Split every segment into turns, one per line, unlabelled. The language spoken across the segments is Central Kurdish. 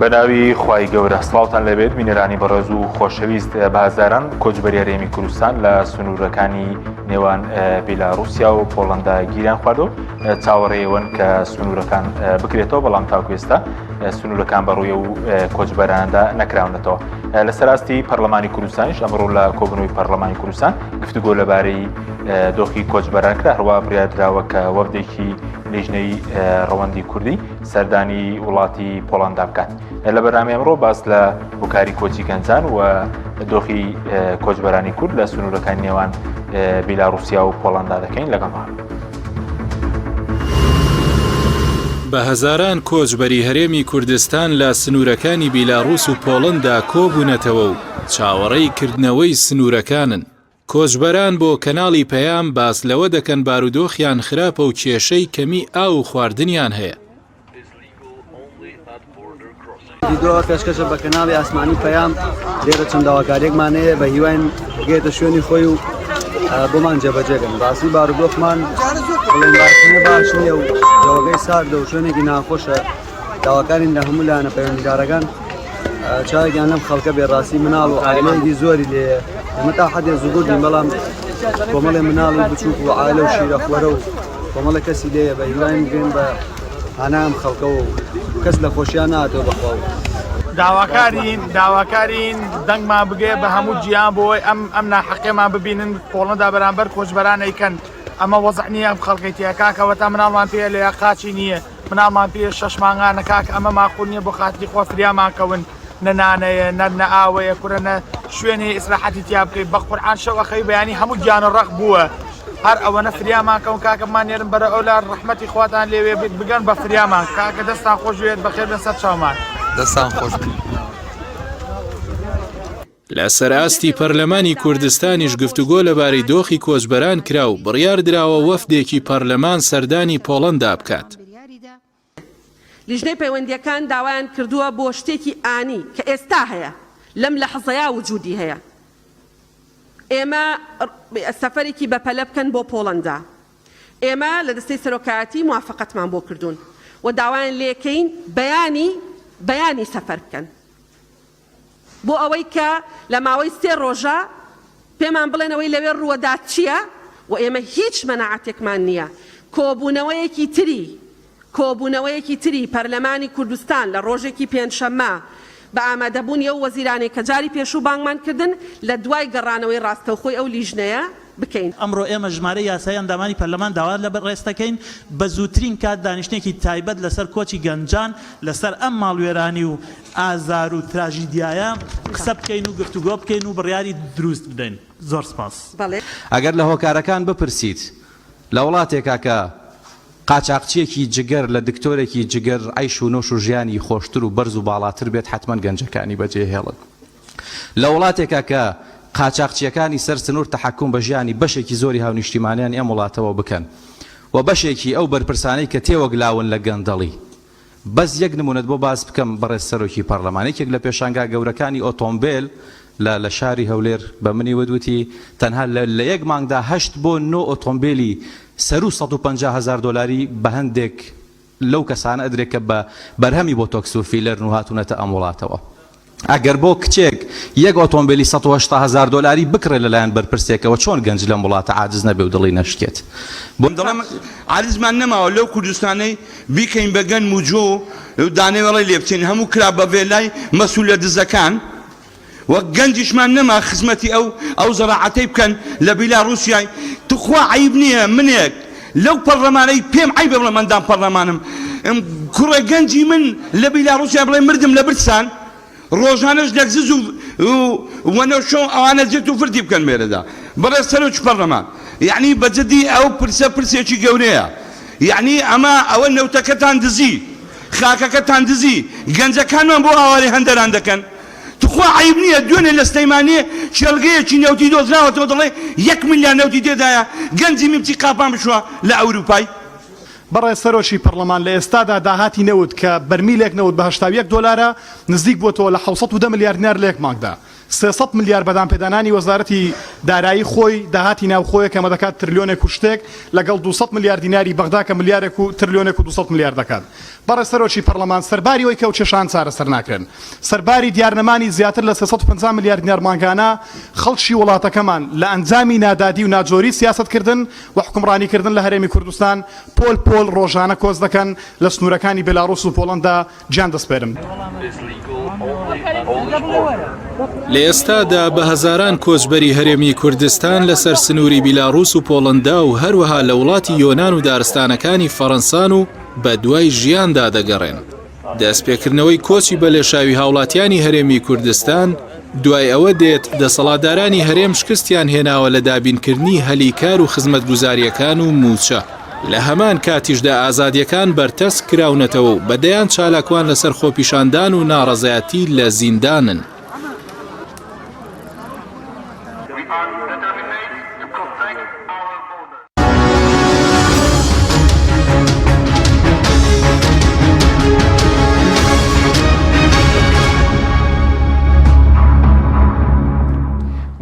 بەناوی خوای گەورە سڵاوتان لەبێت بینەرانی بەڕێز و خۆشەویست بە هەزاران کۆچبەری هەرێمی کوردستان لە سنوورەکانی نێوان بیلاڕوسیا و پۆڵەندا گیریان خواردەوە چاوەڕێیەوەن کە سنوورەکان بکرێتەوە بەڵام تاکو ئێستا سنوورەکان بەڕوویە و کۆچبەراندا نەکراونەتەوە. لە سەراستی پەرلەمانی کوردستانیش ئەمڕۆ لە کۆبنەوەی پەرلەمانی کوردستان گفتوگۆ لەبارەی دۆخی کۆچبەران کرا، هەروە بڕیاردراوە کە وەفدێکی لیژنەی ڕەوەندی کوردی سەردانی وڵاتی پۆڵەندا بکات. لە بەرنامەی ئەمڕۆ باس لە هۆکاری کۆچی گەنجان و دۆخی کۆچبەرانی کورد لە سنوورەکانی نێوان بیلاڕوسیا و پۆڵەندا دەکەین لەگەڵمان.
بە هەزاران کۆچبەری هەرێمی کوردستان لە سنوورەکانی بیلاڕوس و پۆڵەندا کۆبوونەتەوە و چاوەڕێی کردنەوەی سنوورەکانن. کۆچبەران بۆ کەناڵی پەیام باس لەوە دەکەن بارودۆخیان خراپە و کێشەی کەمی ئاو و خواردنیان هەیە.
دیدۆ پێشکەشە بە کەناڵی ئاسمانی پەیام لێرە چەند داواکاریەکمان هەیە بە هیوان بگێتە شوێنی خۆی و بۆمان جێبەجێکن. باسی بارودۆخمان بڵێن باشنێ باش نییە و جەوەگەی ساردە و شوێنێکی ناخۆشە. داواکارین لە هەموو لایەنە پەیوەندیدارەکان چاوێکیان لەم خەڵکە بێڕاستی مناڵ و عائلەیەکی زۆری لێیە. ئێمە تا حەدێ زوبوردین بەڵام کۆمەڵێ مناڵی بچووک و عائلە و شیرەخوەرە و کۆمەڵە کەسی لێیە بە هیوان بگرین بە هانام خەڵکە و کەس لە خۆشیان ناتەوە بەخواو.
داواکارین دەنگمان بگێ بە هەموو جیان بۆی ئەم ناحەقێمان ببینن پۆڵەندا بەرامبەر کۆچبەرانەیکەن. ئەمە وەزع نییە ئەم خەڵکەیتیە کاکەوەتا مناڵمان پێ لە قاچی نییە، مناڵمان پێ 6 مانگانە کاک ئەمە ماخۆ نییە بۆ خاتری خۆ فریامانکەون نەنانەیە نە ئاوەیە کورە نە شوێنی ئیسراحەتی تیا بکەیت بە قورئان شەوەخەی بەیانی هەموو گیان و ڕەق بووە. هەر ئەوەنە فریامانکەون کاکەمان نێرن بەرە ئەو لار ڕەحمەتی خواتان لێوێ بگەن بە فریامان. کاکە دەستان خۆشوێت بەخێر لەسەر چاومان.
دەستان خۆش.
لە سەراستی پەرلەمانی کوردستانیش گفتوگۆ لەبارەی دۆخی کۆچبەران کرا و بڕیار دراوە وەفدێکی پەرلەمان سەردانی پۆڵەندا بکات.
لیژنەی پەیوەندیەکان داوایان کردووە بۆ شتێکی ئانی کە ئێستا هەیە لەم لەحزەیە وجودی هەیە. ئێمە سەفەرێکی بەپەلە بکەن بۆ پۆڵەندا. ئێمە لە دەستەی سەرۆکایەتی موافقەتمان بۆ کردوون و داوایان لێکەین بەیانی سەفەر بکەن بۆ ئەوەی کە لە ماوەی 3 ڕۆژە پێمان بڵێنەوەی لەوێ ڕووەدا چییە و ئێمە هیچ مەناعەتێکمان نییە. کۆبوونەوەیەکی تری پەرلەمانی کوردستان لە ڕۆژێکی پێنجشەممە بە ئامادەبوونی ئەو وەزیرانەی کە جاری پێشوو بانگمان کردن لە دوای گەڕانەوەی ڕاستەوخۆی ئەو لیژنەیە بکەین.
ئەمڕۆ ئێمە ژمارە یاسایی ئەندامانی پەرلەمان داوا لە بەڕێستەکەین بە زووترین کات دانیشتێکی تایبەت لەسەر کۆچی گەنجان لەسەر ئەم ماڵوێرانی و ئازار و تراژیدیایە قسە بکەین و گفتوگۆ بکەین و بڕیاری دروست بدەین. زۆر سپاس.
ئەگەر لە هۆکارەکان بپرسیت لە وڵاتێکا کە قاچاقچیەکی جگەر لە دکتۆرێکی جگەر عیش و نۆش و ژیانی خۆشتر و بەرز و باڵاتر بێت حتمما گەنجەکانی بەجێهێڵن. لە وڵاتێکا کە قاچاقچیەکانی سەر سنوور تەحەکوم بە ژیانی بەشێکی زۆری هاونیشتیمانیان ئەم وڵاتەوە بکەن و بەشێکی ئەو بەرپرسانەی کە تێوەگلاون لە گەندەڵی. بەس یەک نمونەت بۆ باز بکەم بەڕێز سەرۆکی پەرلەمانێکێک لە پێشانگا گەورەکانی ئۆتۆمبیل لە شاری هەولێر بە منی وتوتی تەنها لە یەک مانگدا 8 بۆ 9 ئۆتۆمبیلی سەر و 150,000 دلاری بە هەندێک لەو کەسانە ئەدرێت کە بە بەرهەمی بۆ تۆکس و فیلەر و هاتوونەتە ئەم وڵاتەوە. ئەگەر بۆ کچێک یەک ئۆتۆمبیلی 180,000 دلاری بکڕێت لەلایەن بەرپرسێکەوە چۆن گەنج لەم وڵاتە عاجز نەبێ و دڵی نەشکێت.
بۆ دەڵێم عاجزمان نەماوە لەو کوردستانەی بیکەین بەگەن موجۆ و دانێوەڵی لێ بچین هەموو کرا بە وێلای مەسوولە دزەکان وەک گەنجیشمان نەما خزمەتی ئەو زەراعەتەی بکەن لە بیلاڕوسیای. توخوا عیب نییە منێک لەو پەرلەمانەی پێم عیبە بڵێ مەندام پەرلەمانم کوڕە گەنجی من لە بیلاڕوسیا بڵێ مردم لە برسان ڕۆژانەش لەگزز و وەنەشۆ ئەوانە جێت و فردی بکەن مێرەدا بەڕێ سەرۆکی پەرلەمان. یعنی بەجددی ئەو پرسێکی گەورەیە. یعنی ئەمە ئەوە نەوتەکەتان دزی خاکەکەتان دزی گەنجەکانمان بۆ ئاواری هەندەران دەکەن. تخوا عیب نییە دوێنێ لە ستەیمانێ چێلگەیەکی نەوتی دۆزراوەتەوە دەڵێ 1 ملیۆن نەوتی تێدایە گەنجی میمچی قاپان بشوە لە ئەوروپای.
بەڕێز سەرۆکی پەرلەمان لە ئێستادا داهاتی نەوت کە بەرمیلێک نەوت بە 81 دلارە نزیک بۆتەوە لە 710 ملیار دینار لە یەک مانگدا.
300 ملیار بەدام پێدانانی وەزارەتی دارایی خۆی داهاتی ناوخۆیە کەمە دەکات تریلیۆنێک و شتێک لەگەڵ 200 ملیار دیناری بەغدا کە ملیارێک و تریلیۆنێک و 200 ملیار دەکات. بەڕێ سەرۆکی پەرلەمان سەرباری ئەوەی کە و چێشان چارەسەر ناکرێن سەرباری دیارنەمانی زیاتر لە 350 ملیار دینار مانگانە خەڵکی وڵاتەکەمان لە ئەنجامی نادادی و ناجۆری سیاستکردن و حکومڕانیکردن لە هەرێمی کوردستان پۆل ڕۆژانە کۆز دەکەن لە سنوورەکانی بێلاڕوس و پۆڵەندا گیان دەسپێرن.
لە ئێستادا بە هەزاران کۆچبەری هەرێمی کوردستان لەسەر سنووری بیلاڕوس و پۆڵەندا و هەروەها لە وڵاتی یۆنان و دارستانەکانی فەڕەنسان و بە دوای ژیاندا دەگەڕێن. دەستپێکردنەوەی کۆچی بەلێشاوی هاوڵاتیانی هەرێمی کوردستان دوای ئەوە دێت دەسەڵاتدارانی هەرێم شکستیان هێناوە لە دابینکردنی هەلیکار و خزمەتگوزاریەکان و موچە. لە هەمان کاتیشدا ئازادیەکان بەرتەس کراونەتەوە و بەدەیان چالاکوان لەسەر خۆپیشاندان و ناڕەزایەتی لە زیندانن.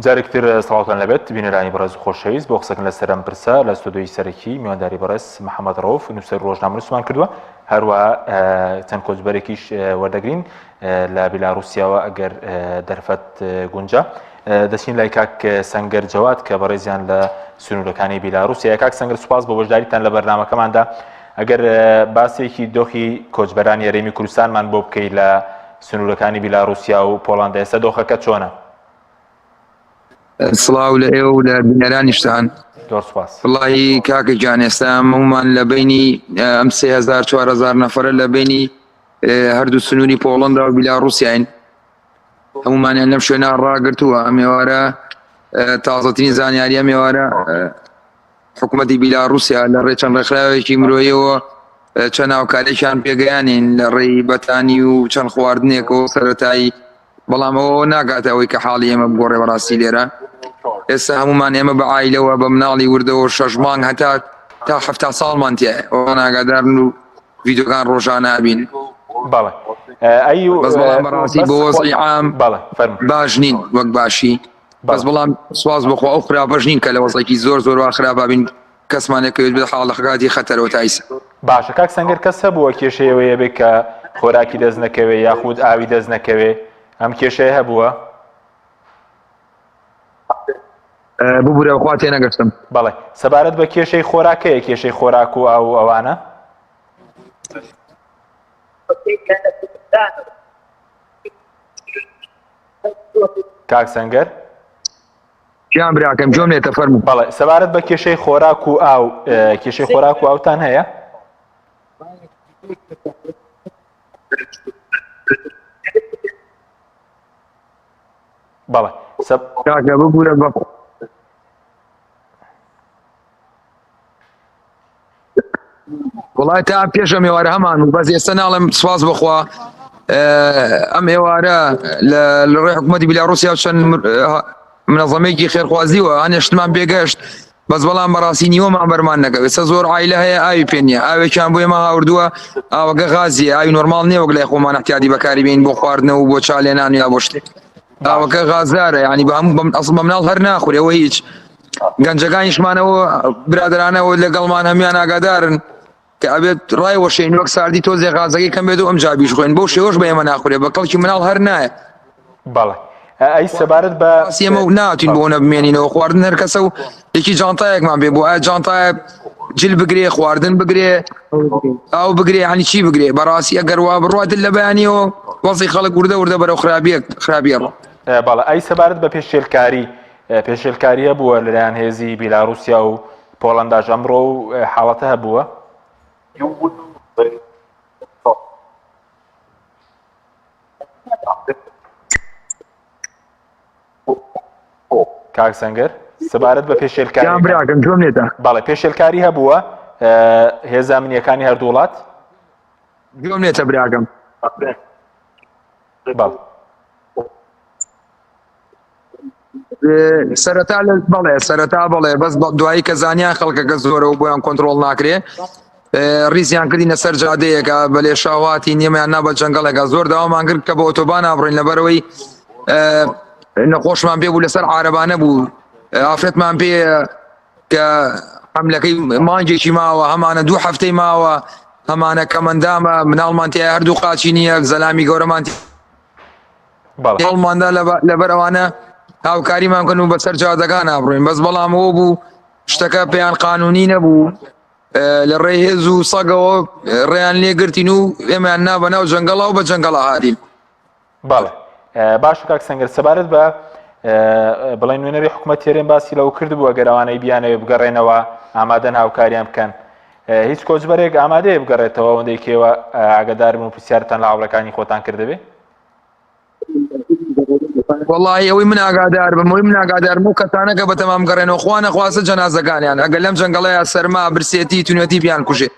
جارێکتر سڵاوتان لەبێت بینەرانی بەڕێز و خۆشەویست بۆ قسەکردن لە سەرم پرسە لە ستۆدیۆی سەرەکی میوانداری بەڕێز محەممەد ڕەوف نووسەر ڕۆژنامە نووسمان کردووە هەروە چەند کۆچبەرێکیش وەردەگرین لە بیلاڕوسیاوە ئەگەر دەرفەت گونجە دەچین لای کاک سەنگەر جەواد کە بەڕێزیان لە سنوورەکانی بیلاڕوسیا. کاک سەنگەر سوپاس بۆ بەشداریتان لە بەرنامەکەماندا. ئەگەر باسێکی دۆخی کۆچبەرانی هەرێمی کوردستانمان بۆ بکەی لە سنوورەکانی بیلاڕوسیا و پۆڵەندا ئێستا دۆخەکە چۆنە؟
سڵاو لە ئێوە و لە بینەرانیشتان. وڵی کاکە گیان ئێستا هەمومان لە بینی ئەم 3,000-4,000 نەفرە لە بینی هەردوو سنووری پۆڵەندا و بیلاڕوسیاین. هەمومانیان لەم شوێنە ڕاگرتووە. ئەم ئێوارە تازەترین زانیاری ئەم ئێوارە حکوومەتی بیلاڕوسیا لە ڕێ چەند ڕێکخراوێکی مرۆیەوە چەند ناوکارێکیان پێگەیانین لە ڕێی بەتانی و چەند خواردنێکەوە سەرەتایی. بەڵام ئەوە ناگاتە ئەوەی کە حاڵی ئێمە بگۆڕێ بەڕاستی لێرە. ئێستا هەمومان ئێمە بە عایلەوە بە مناڵی وردەوە 6 مانگ هەتا تا 7 ساڵمان تێ ئەوە ناگادارن و ڤیدۆکان ڕۆژانە ئەبین. بەس بەڵام بەڕاستی بۆ وەزعی عام باش نین وەک باشی. بەس بەڵام سواز بخوا ئەو خراپەش نین کە لە وەزعێکی زۆر وا خراپە بین کەسمانێکەوێت بێت حاڵەخەکاتی خەتەرەوە تایسە.
باشە کاک سەنگەر کەس هەبووە کێشەیەوەیە بێت کە خۆراکی دەست نەکەوێ یاخود ئاوی دەست نەکەوێ ئەم کێشەیە هەبووە؟
ببوورە خوا تێ نەگەشتم.
بەڵێ سەبارەت بە کێشەی خۆراکەیە کێشەی خۆراک و ئاو ئەوانە؟ کاک سەنگەر
گیان براکەم جۆم لێتە فەرموو.
بەڵێ سەبارەت بە کێشەی خۆراک و ئاو کێشەی خۆراک و ئاوتان هەیە؟ بەڵێ
کاکە ببوورە بە وڵای تا پێشەم ئێوارە هەمان و بەس ئێستا ناڵم سواز بخوا ئەم ئێوارە لە ڕێی حکوومەتی بیلاڕوسیا چەند منەظەمەیەکی خێرخوازیوە هەنێشتمان پێگەشت بەس بەڵام بەڕاستی نیوەمان بەرمان نەکەوێت. ئێستا زۆر عایلە هەیە ئاوی پێ نییە ئاوێکیان بۆ ئێمە هاوردووە ئاوەگە غازیە ئاوی نۆرماڵ نییە وەک لای خۆمان احتیاطی بەکاری بێنین بۆ خواردنەوە و بۆ چالێنان یا بۆ شتێک. ئاوەکە غازارە یعنی بە هەموو ئەسڵ بە مناڵ هەر ناخورێەوە هیچ. گەنجەکانیشمانەوە برادرانەوە لەگەڵمان هەمیان ئاگادارن کە ئەبێت ڕایوەشین وەک ساردی تۆزێ غازەکەی کەم بێت و ئەم جابیش خوێن بۆ شێوەش بە ئێمە ناخورێ بە کەڵکی مناڵ هەر نایە.
بەڵێ ئەی سەبارەت بە
ئێمە ناتوین بۆ نە بمێنینەوە خواردن هەر کەسە و یەکی جانتایەکمان بێ بۆ ئایا جانتایە جل بگرێ خواردن بگرێ ئاو بگرێ هەنی چی بگرێ بەڕاستی ئەگەر وا بڕاتن لە بەیانیەوە وەزی خەڵک وردە بەرەو خراپیەڕۆ.
بەڵێ ئەی سەبارەت بە پێشێلکاری هەبووە لەلایەن هێزی بیلاڕوسیا و پۆڵەنداش ئەمڕۆ و حاڵەتە هەبووە؟ کاک سەنگەر سەبارەت بە پێشێلکاری بەڵێ پێشێلکاری هەبووە هێز ئەمنیەکانی هەردوو وڵات؟
گوێم لێتە براکەم.
بەڵێ
سەرەتا بەڵێ بەس دوایی کە زانیان خەڵکەکە زۆرەوە بۆیان کۆنتڕۆڵ ناکرێ ڕیزیان کردینە سەر جادەیەکە بەلێ شاواتی نیێمەیان نابە جەنگەڵێکە زۆر داوامان کرد کە بە ئۆتۆبان نابڕین لەبەرەوەی نەخۆشمان پێ بوو لەسەر عارەبانە بوو ئافرەتمان پێ کە حملەکەی مانجێکی ماوە هەمانە 2 هەفتەی ماوە هەمانە کەمەندامە مناڵمان تیا هەردوو قاچی نییە زەلامی گەورەمان هەڵماندا لەبەر ئەوانە هاوکاریمان کەن و بەسەر جادەکان نابڕۆین بەس بەڵامەوە بوو شتەکە پێیان قانونی نەبوو لە ڕێ هێز و سەگەوە ڕێیان لێگرتین و ئێمەیان نابە ناو جەنگەڵا و بە جەنگەڵا هاتین.
بەڵێ باش کاک سەنگەر سەبارەت بە بڵێن نوێنەری حکوومەت تێرێن باسی لەو کرد بووە گەر ئەوانەی بیانەوێ بگەڕێنەوە ئامادەن هاوکاریان بکەن هیچ کۆچبەرێک ئامادەیە بگەڕێتەوە ئەوەندەی کێوە ئاگدار بوون پرسیارتان لە هاوڵەکانی خۆتان کردبێ؟
والله ئەوەی من ئاگادار بم من ئاگادارم و کەسانەکە بە تەمام گەڕێنەوە خوا نەخواسە جەنازەکانیان ئەگەر لەم جەنگەڵەیە سەرما برسێتی تونەتی بیان کوژێ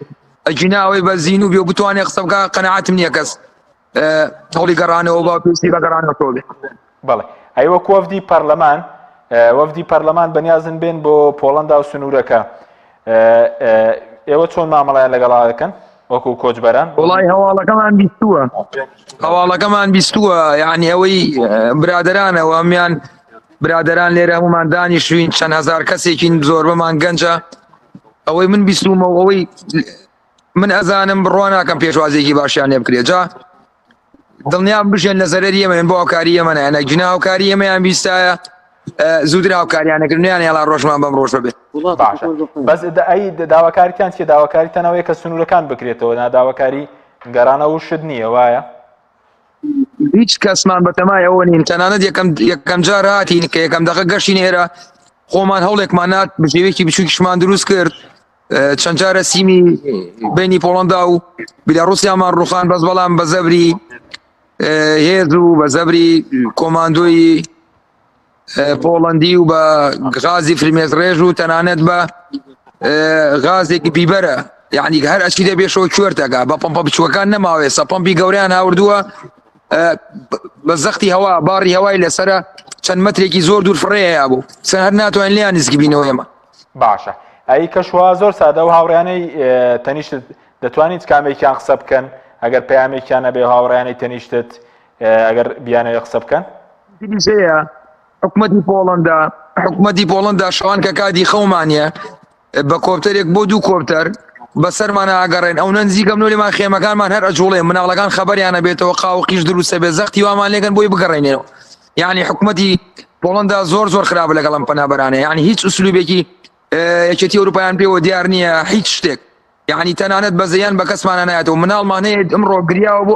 ئەجینا ئەوەی بە زین و بێ بتوانێت قسە بکە قەنەعاتم نییە کەس هەوڵی گەڕانەوە با پێویستی بە گەڕانەوە تۆ بێ.
بەڵێ ئەیوەکو وەفدی پەرلەمان بەنیازن بێن بۆ پۆڵەندا و سنوورەکە ئێوە چۆن مامەڵەیان لەگەڵا دەکەن وەکو کۆچبەران؟
وڵی هەواڵەکەمان بیستووە یعنی ئەوەی برادرانەوە ئەمیان برادران لێرە هەمومان دانیشتوین چەند هەزار کەسێکین زۆربەمان گەنجە ئەوەی من بیستومە ئەوەی من ئەزانم بڕوا ناکەم پێشوازێکی باشیان لێ بکرێت جا دڵنیام بژێن لە زەرەری ئێمەن بۆ هاوکاری ئێمەنە جنا هاوکاری ئێمەیان بیستایە زوودر هاوکاریانەکردنیان یاڵا ڕۆژمان بەم ڕۆژ بێت.
بەس ئەی داواکاریتان چێ داواکاریتانەوەی کە سنوورەکان بکرێتەوە داواکاری گەڕانە و شت نییە وایە؟
هیچ کەسمان بەتەمای ئەوە نین تەنانەت یەکەم جار هاتین کە یەکەم دەقە گەشتین ئێرە خۆمان هەوڵێکمان نات بژێوێکی بچووکیشمان دروست کرد چەند جارە سیمی بینی پۆڵەندا و بیلاڕوسیامان ڕوخان بەس بەڵام بە زەبری هێز و بە زەبری کۆماندۆی پۆڵەندی و بە غازی فرمێز ڕێژ و تەنانەت بە غازێکی بیبەرە یعنی هەر ئەچی دەبێشەوە کوێرتەکە بە پەمپە بچووەکان نەماوێت سەپەمپی گەوریان هاوردووە بە زەختی هەوا باڕی هەوای لەسرە چەند مەترێکی زۆر دوور فڕێەیە بوو سەر هەر ناتوانین لیان نزگی بینەوە ئێمە.
باشە ئەی کەشوا زۆر سادە و هاوڕیانەی تەنیشت دەتوانیت کامێکیان قسە بکەن ئەگەر پەیامێکیان نەبێ هاوڕیانەی تەنیشتت ئەگەر بیانەوە قسە بکەن؟
حکوومەتی پۆڵەندا شەوان کە کاتی خەومانە بە کۆپتەرێک بۆ 2 کۆپتەر بەسەرمان ئاگەڕێن ئەو نەنزیکەم نۆلێمان خێمەکانمان هەر ئەجوڵێ مناڵەکان خەبەریانە بێتەوە قاو قیش دروستە بێ زەختی وامان لێکەن بۆی بگەڕێنێنەوە یعنی حکوومەتی پۆڵەندا زۆر خراپە لەگەڵم پەنابەرانە یعنی هیچ ئوسلوبێکی یەکێتی ئەوروپایان پێوە دیار نییە هیچ شتێک یعنی تەنانەت بەزەیان بە کەسمانە نایەتەوە مناڵمان هەیە ئەمڕۆ گریاوە بۆ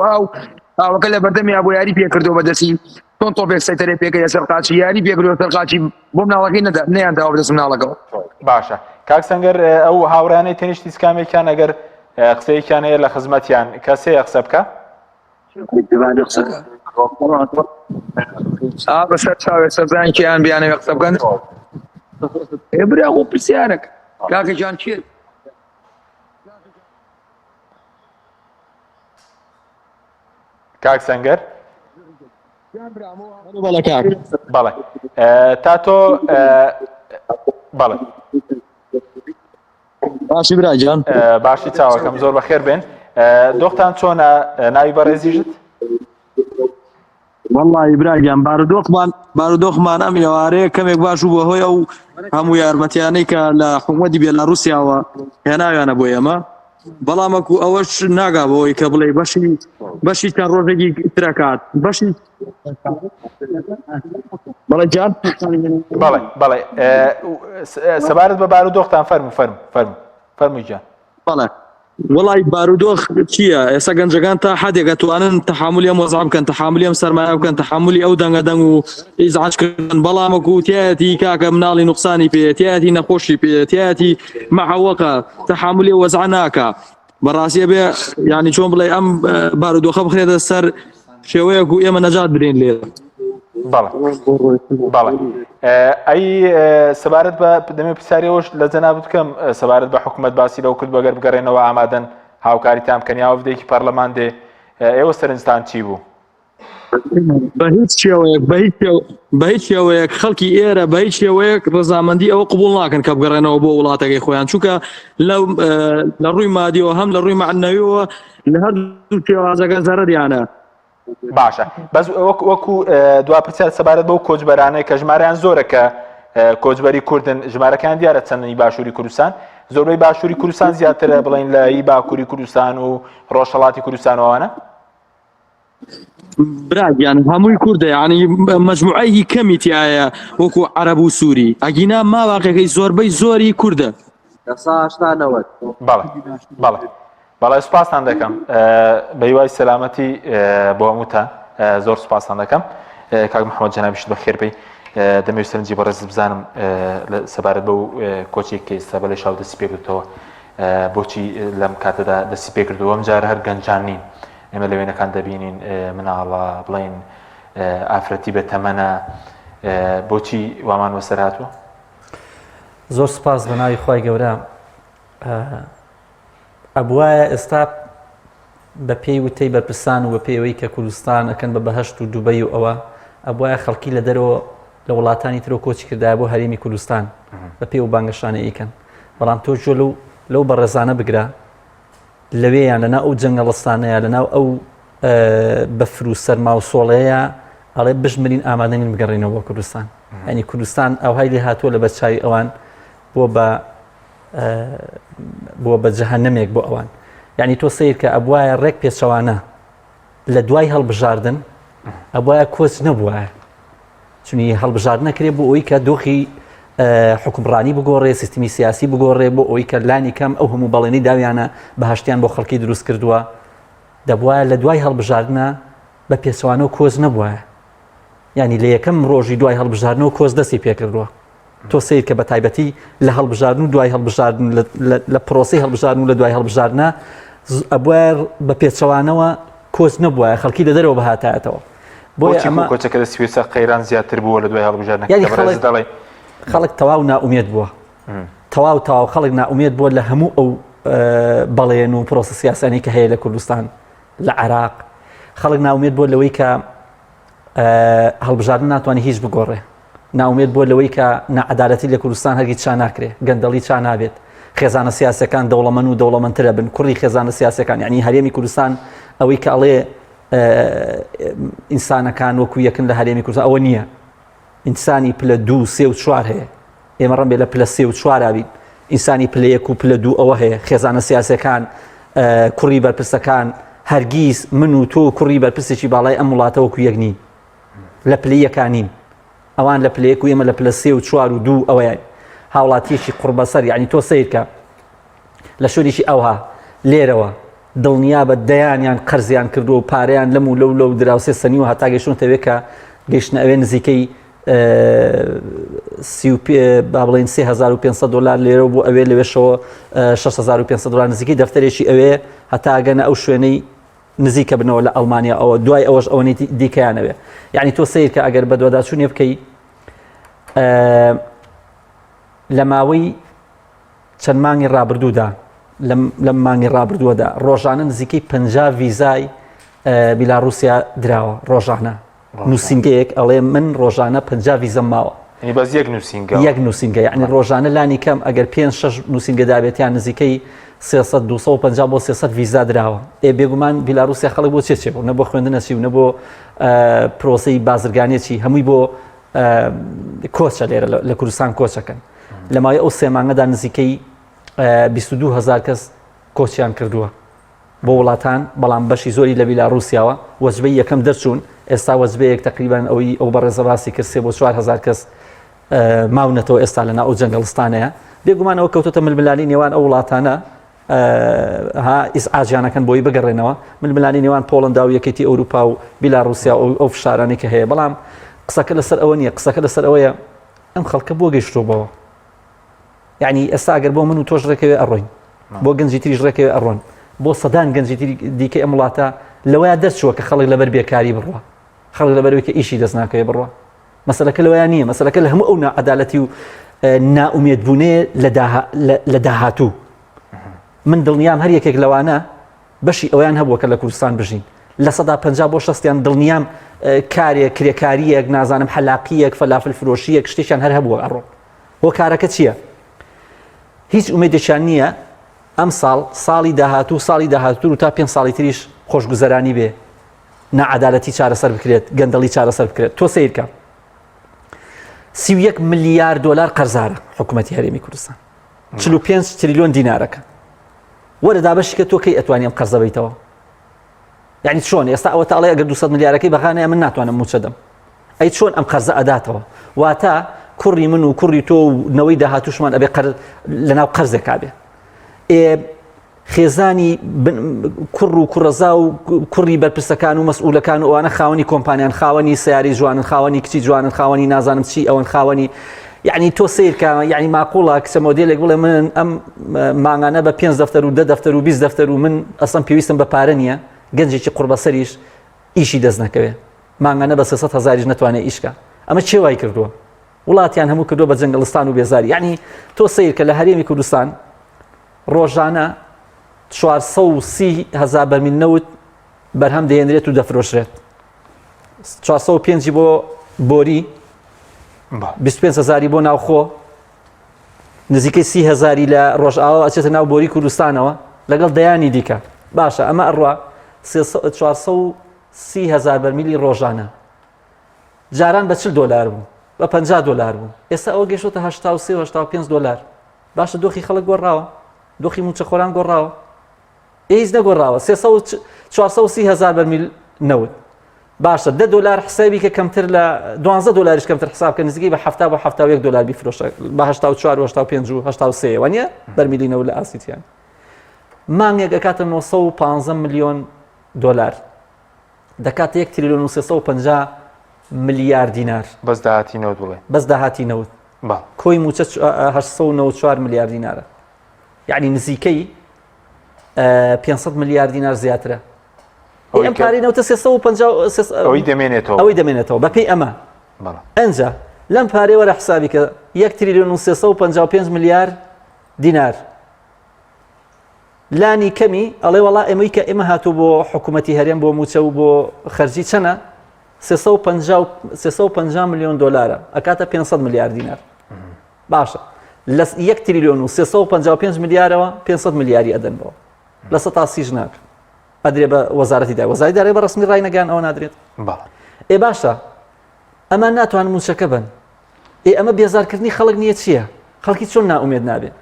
ئاوەکە لە بەردەمی بۆ یاری پێکردەوە بەدەستی تۆن تۆپێک سەیتەرێ پێکە سەر قاچی یاری پێکردەوە سەر قاچی بۆ مناڵەکەی نەیانداوە بەدەست مناڵەکەەوە.
باشە کاک سەنگەر ئەو هاوڕانەی تەنیشتی سکامێکیان ئەگەر قسەیەکیان هەیە لە خزمەتیان کەسەیە قسە بکە؟
بەسەر چاوێ سەرزانکییان بیانەوە قسە بکەن برا بۆ پرسیارێک کاکەجان چێ؟
کاک سەنگەر؟ بەڵێ تا تۆ بەڵێ
باشی براجان
باشی چاوەکەم زۆر بەخێر بێن دۆختان چۆنە ناوی بەڕێزیژت؟
والله براجان بارودۆخمان ئەم ئێوارەیە کەمێک باش و بە هۆی ئەو هەموو یارمەتیانەی کە لە حکوومەتی بێلاڕوسیاوە هێناویانە بۆ ئێمە بەڵامەکو ئەوەش ناگا بەوەی کە بڵێ بەشی چەند ڕۆژێکی ترەکات بەشی بەڵێ جان
بەڵێ سەبارەت بە بارودۆختان فەرمووی جان.
بەڵێ وڵی بارودۆخ چییە ئێستا گەنجەکان تا حدێک دەتوانن تەحاملی ئەم وەزع بکەن تەحاملی ئەم سەرمایە بکەن تەحاملی ئەو دەنگەدەنگ و ئیزعاجکردن بەڵامەکو تایەتی کاکە مناڵی نوقسانی پێ تایەتی نەخۆشی پێ تایەتی مەحەوەقە تەحاملی وەزع ناکە بەڕاستیە بێ یعنی چۆن بڵێ ئەم بارودۆخە بخرێتە سەر شێوەیەک و ئێمە نەجات برێن لێرە.
بەڵێ ئەی سەبارەت بە دەمێ پرسیارەوەش لە جەنابەت بکەم سەبارەت بە حکوومەت باسی لەو کرد بەگەر بگەڕێنەوە ئامادەن هاوکاریتان بکەن یا وەفدێکی پەرلەمان دێ ئێوە سەرنجتان چی بوو؟
بە هیچ شێوەیەک خەڵکی ئێرە بە هیچ شێوەیەک ڕەزامەندی ئەوە قبول ناکەن کە بگەڕێنەوە بۆ وڵاتەکەی خۆیان چونکە لە ڕووی مادیەوە هەم لە ڕووی معنەویەوە لە هەردوو شێوازەکە زەرەریانە
باشە بەس وەکو دواپرسیار سەبارەت بەو کۆچبەرانەی کە ژمارەیان زۆرە کە کۆچبەری کوردن ژمارەکان دیارە چەندنی باشووری کوردستان زۆربەی باشووری کوردستان زیاترە بڵین لە هی باکووری کوردستان و ڕۆژهەڵاتی کوردستانەوەوانە
براگیان هەمووی کووردە ینی مەجموعەیهی کەمی تایە وەکو عەرەب و سووری ئەگینا ماواقەکەی زۆربەی زۆری کووردە
بەڵێ سوپاسان دەکەم بە هیوای سەلامەتی بۆ هەمووتان زۆر سوپاسان دەکەم کاک محەممەد جەنابیشت بەخێر بێی دەمەوێت سەرنجی بەڕێز بزانم سەبارەت بە کۆچێک کە ئێستا بەلێ شاو دەستی پێ کردەوە بۆچی لەم کاتەدا دەستی پێ کردەوە ئەم جارە هەر گەنجان نین ئێمە لەوێنەکان دەبینین مناڵە بڵین ئافرەتی بە تەمەنە بۆچی وامان وەسەر هاتووە
زۆر سپاس بە ناوی خۆی گەورە ئەبوایە ئێستا بە پێی وتەی بەرپرسان و بە پێیەوەی کە کوردستان ئەکەن بە بەهەشت و دووبەی و ئەوە ئەبوایە خەڵکی لە دەرەوە لە وڵاتانی ترۆ کۆچی کردای بۆ هەرێمی کوردستان بە پێی و بانگەشانە ئیکەن بەڵام تۆ جۆ لەو بەڕێزانە بگرە لەوێیان لەناو ئەو جەنگەڵستانەیە لەناو ئەو بەفر و سەرما و سۆڵەیە ئەڵێ بژمرین ئامادەنین بگەڕێنەوە بۆ کوردستان ینی کوردستان ئەوهای لێ هاتووە لە بەرچاوی ئەوان بۆ بە جەهەنەمێک بۆ ئەوان یعنی تۆ سیر کە ئەبوایە ڕێک پێچەوانە لە دوای هەڵبژاردن ئەبوایە کۆچ نەبووە چونی هەڵبژاردنە کرێ بۆ ئەوی کە دۆخی حکومڕانی بگۆڕێ سیستمی سیاسی بگۆڕێ بۆ ئەوی کە لانی کەم ئەو هەموو بەڵێنی داویانە بەهشتیان بۆ خەڵکی دروست کردووە دەبوایە لە دوای هەڵبژاردنە بە پێچەوانەوە کۆچ نەبووە ینی لە یەکەم ڕۆژی دوای هەڵبژاردنەوە کۆچ دەستی پێکردووە تۆ سیر کە بە تایبەتی لە هەڵبژاردن و دوای هەڵبژاردن لە پرۆسی هەڵبژاردن و لە دوای هەڵبژاردنە ئەبوایە بە پێچەوانەوە کۆچ نەبووە خەڵکی لە دەرەوە بەهاتایەتەوە بۆیە ئەمە
کۆچەکە دەسوێسە قەیران زیاتر بووە لە دوای هەڵبژاردنەکە
خەڵک تەواو ناومێت بووە تەواو خەڵک ناومێت بووە لە هەموو ئەو بەڵێن و پرۆسە سیاسانی کە هەیە لە کوردستان لە عێراق خەڵک ناومێت بووە لەوەی کە هەڵبژاردن ناتوانێت هیچ بگۆڕێ ناومێت بووە لەوەی کە نەعەدالەتی لە کوردستان هەرگیز چا ناکرێ گەندەڵی چا نابێت خێزانە سیاسەکان دەوڵەمەند و دەوڵەمەندترە بن کوڕی خێزانە سیاسەکان یعنی هەرێمی کوردستان ئەوەی کە ئەڵێ ئینسانەکان وەکو یەکن لە هەرێمی کوردستان ئەوە نییە ئینسانی پلە 2 3 و 4 هەیە ئێمە ڕەنبێ لە پلە 3 و 4 بین ئینسانی پلە 1 و پلە 2 ئەوە هەیە خێزانە سیاسەکان کوڕی بەرپرسەکان هەرگیز من و تۆ کوڕی بەرپرسێکی باڵای ئەم وڵاتە وەکو یەک نین لە پلە یەکانین ئەوان لە پلە 1 و ئێمە لە پلە 3 و 4 و 2 ئەوەیە هاوڵاتیەکی قوربەسەر یعنی تۆ سیر کە لە شوێنێکی ئەوها لێرەوە دڵنیا بە دەیانیان قەرزیان کردو و پارەیان لەم و لەو دراوسێ سەنی و هەتا گەیشتونەوە کە گەیشتنە ئەوێ نزیکەی با بڵێن 3500 دلار لێرە بۆ ئەوێ لەوێشەوە 6500 دلار نزیکەی دەفتەرێکی ئەوێ هەتا گەنە ئەو شوێنەی نزیکە بنەوە لە ئەڵمانیا ئەوە دوای ئەوەش ئەوەی دیکەیانەوێ یعنی تۆ سیر کە ئەگەر بە دوواداچوونێ بکەی لە ماوەی چەند مانگی ڕابردوودا لەم مانگی ڕابردووەدا ڕۆژانە نزیکەی 50 ویزای بیلاڕوسیا دراوە ڕۆژانە نووسنگەیەک ئەڵێ من ڕۆژانە 50 ویزەم ماوە یەک نووسنگە یعنی ڕۆژانە لانی کەم ئەگەر 5-6 نووسنگە دابێتیان نزیکەی 250 بۆ 300 ویزا دراوە بێگومان بیلاڕوسیا خەڵک بۆ چێ بوو نە بۆ خوێندنەچی و نە بۆ پرۆسەی بازرگانێکی هەمووی بۆ کۆچە لێرە لە کوردستان کۆچەکەن لە ماوەی ئەو 3 مانگەدا نزیکەی 22,000 کەس کۆچیان کردووە بۆ وڵاتان بەڵام بەشی زۆری لە بیلاڕوسیاوە وەجبەی یەکەم دەرچوون ئێستا وەجبەیەک تقریبان ئەو بەڕێزە باسی کرد 3 بۆ 4,000 کەس ماونەتەوە ئێستا لەناو ئەو جەنگەڵستانەیە بێگومانەوە کەوتۆتە ململالی نێوان ئەو وڵاتانە ئیسعاجیانەکەن بۆی بگەڕێنەوە ململالی نێوان پۆڵەندا و یەکێتی ئەوروپا و بیلاڕوسیا ئەو فشارانی کە هەیە بەڵام قسەکە لەسەر ئەوە نییە قسەکە لەسەر ئەوەیە ئەم خەڵکە بۆ گەیشتووەوە یعنی ئێستا ئەگەر بۆ من و تۆش ڕێکەوێ ئەڕۆین بۆ گەنجی تریش ڕێکەوێ ئەڕۆن بۆ سەدان گەنجی دیکە ئەم وڵاتە لەوەیە دەستچووە کە خەڵک لەبەر بێکاری بڕوە خەڵک لەبەرەوەی کە ئیشی دەست ناکەوێ بڕوە مەسەلەکە لەوەیە نییە مەسەلەکە لە هەموو ئەو نەعەدالەتی و نائومێدبوونەیە لە داهاتوو من دڵنیام هەر یەکێک لەوانە بەشی ئەویان هەبووە کە لە کوردستان بژین لە 150 بۆ 60 دڵنیام کارێک کرێکاریەک نازانم حەلاقیەک فەلافل فرۆشیەک شتێکیان هەر هەبووە ئەڕۆ بۆ کارەکە چییە؟ هیچ ئومێدێکیان نییە ئەم ساڵی داهاتوو و تا 5 ساڵی تریش خۆشگوزەرانی بێ نەعەدالەتی چارەسەر بکرێت گەندەڵی چارەسەر بکرێت تۆ سیرکە 31 ملیارد دلار قەرزارە حکوومەتی هەرێمی کوردستان 45 تریلیۆن دینارەکە وەرە دابەشی کە تۆ کەی ئەتوانی ئەم قەرزە بێتەوە یعنی چۆن ئێستا ئەوە تاڵێ ئەگەر 200 ملیارەکەی بەغانەیە من ناتوانم موچە دەم ئەی چۆن ئەم قەرزە ئەداتەوە واتە کوڕی من و کوڕی تۆ و نەوەی داهاتوشمان ئەبێ لەناو قەرزێکا بێ خێزانی کوڕ و کوڕەزا و کوڕی بەرپرسەکان و مەسئولەکان و ئەوانە خاوەنی کۆمپانیان خاوەنی سیاری جوانن خاوەنی کچی جوانن خاوەنی نازانم چی ئەوەن خاوەنی یعنی تۆ سیرکە یعنی ماقوڵە کچە مۆدێلێک بڵێ من ئەم مانگانە بە 5 دەفتەر و 10 دەفتەر و 20 دەفتەر و من ئەسڵم پێویستم بە پارە نییە گەنجێکی قوربەسەریش ئیشی دەست نەکەوێ مانگانە بە 300,000 نەتوانێت ئیشکە ئەمە چێ وای کردووە وڵاتیان هەموو کردووە بە جەنگەڵستان و بێزاری یعنی تۆ سیرکە لە هەرێمی کوردستان ڕۆژانە 430,000 بەرمیل نەوت بەرهەم دەهێنرێت و دەفرۆشرێت 405 بۆ بۆری 25,000 بۆ ناوخۆ نزیکەی 30,000 لە ڕۆژئاوا ئەچێتە ناو بۆری کوردستانەوە لەگەڵ دەیانی دیکە باشە ئەمە ئەڕوا 430,000 بەرمیلی ڕۆژانە جاران بە 40 دلار بوو بە 50 دلار بوو ئێستا ئەوە گەشتۆتە 83-85 دلار باشە دۆخی خەڵک گۆڕاوە دۆخی موچەخۆران گۆڕاوە هیچ نەگۆڕاوە 430,000 بەرمیل نەوت باشە 10 دلار حسابی کە کەمتر لە 12 دلاریش کەمتر حساب کە نزیکەی بە 70 بۆ 71 دلار بیفرۆشە بە 84 و 85 و 83 وانە بەرمیلی نەوت لە ئاسیتیان مانگێک ئەکاتە 915 ملیۆن دلار دەکاتە 1 تریلیۆن و 350 ملیارد دینار
بەس داهاتی نەوت بڵێ
بەس داهاتی نەوت کۆی موچە 894 ملیارد دینارە یعنی نزیکەی 500 ملیارد دینار زیاترە ئەم پارەی نەوتە 350 ئەوەی دەمێنێتەوە بە پێی ئەمە ئەنجا لەم پارەی وەرە حسابی کە 1 تریلیۆن و 355 ملیارد دینار لانی کەمی ئەڵێ وەڵا ئەمەی کە ئێمە هاتوو بۆ حکوومەتی هەرێم بۆ موچە و بۆ خەرجی چەنە 350 ملیۆن دلارە ئەکاتە 500 ملیارد دینار باشە لە 1 تریلیۆن و 355 ملیارەوە 500 ملیاری ئەدەن بەوە لە 180 ناک ئەدرێ بە وەزارەتی دای وەزاری دارێ بە ڕسمی ڕای نەگەیان ئەوە نادرێت ئێ باشە ئەمان ناتوانن موچەکە بن ئەمە بێزارکردنی خەڵک نییە چییە خەڵکی چۆن ناومێد نابێت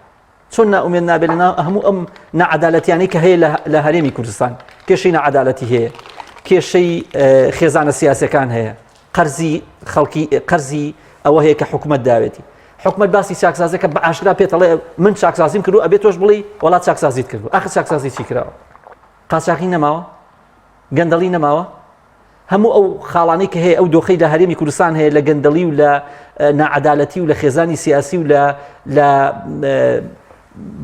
چۆن ناومێد نابێت لە هەموو ئەم نەعەدالەتیانەی کە هەیە لە هەرێمی کوردستان کێشەی نەعەدالەتی هەیە کێشەی خێزانە سیاسەکان هەیە قەرزی ئەوە هەیە کە حکوومەت داوێتی حکوومەت باسی چاکسازەکە بە ئاشکرا پێتەڵێ من چاکسازیم کردو ئەبێ تۆش بڵی وڵات چاکسازیت کردو ئاخر چاکسازی چی کراوە قاچاقی نەماوە گەندەڵی نەماوە هەموو ئەو خاڵانەی کە هەیە ئەو دۆخەی لە هەرێمی کوردستان هەیە لە گەندەڵی و لە نەعەدالەتی و لە خێزانی سیاسی و لە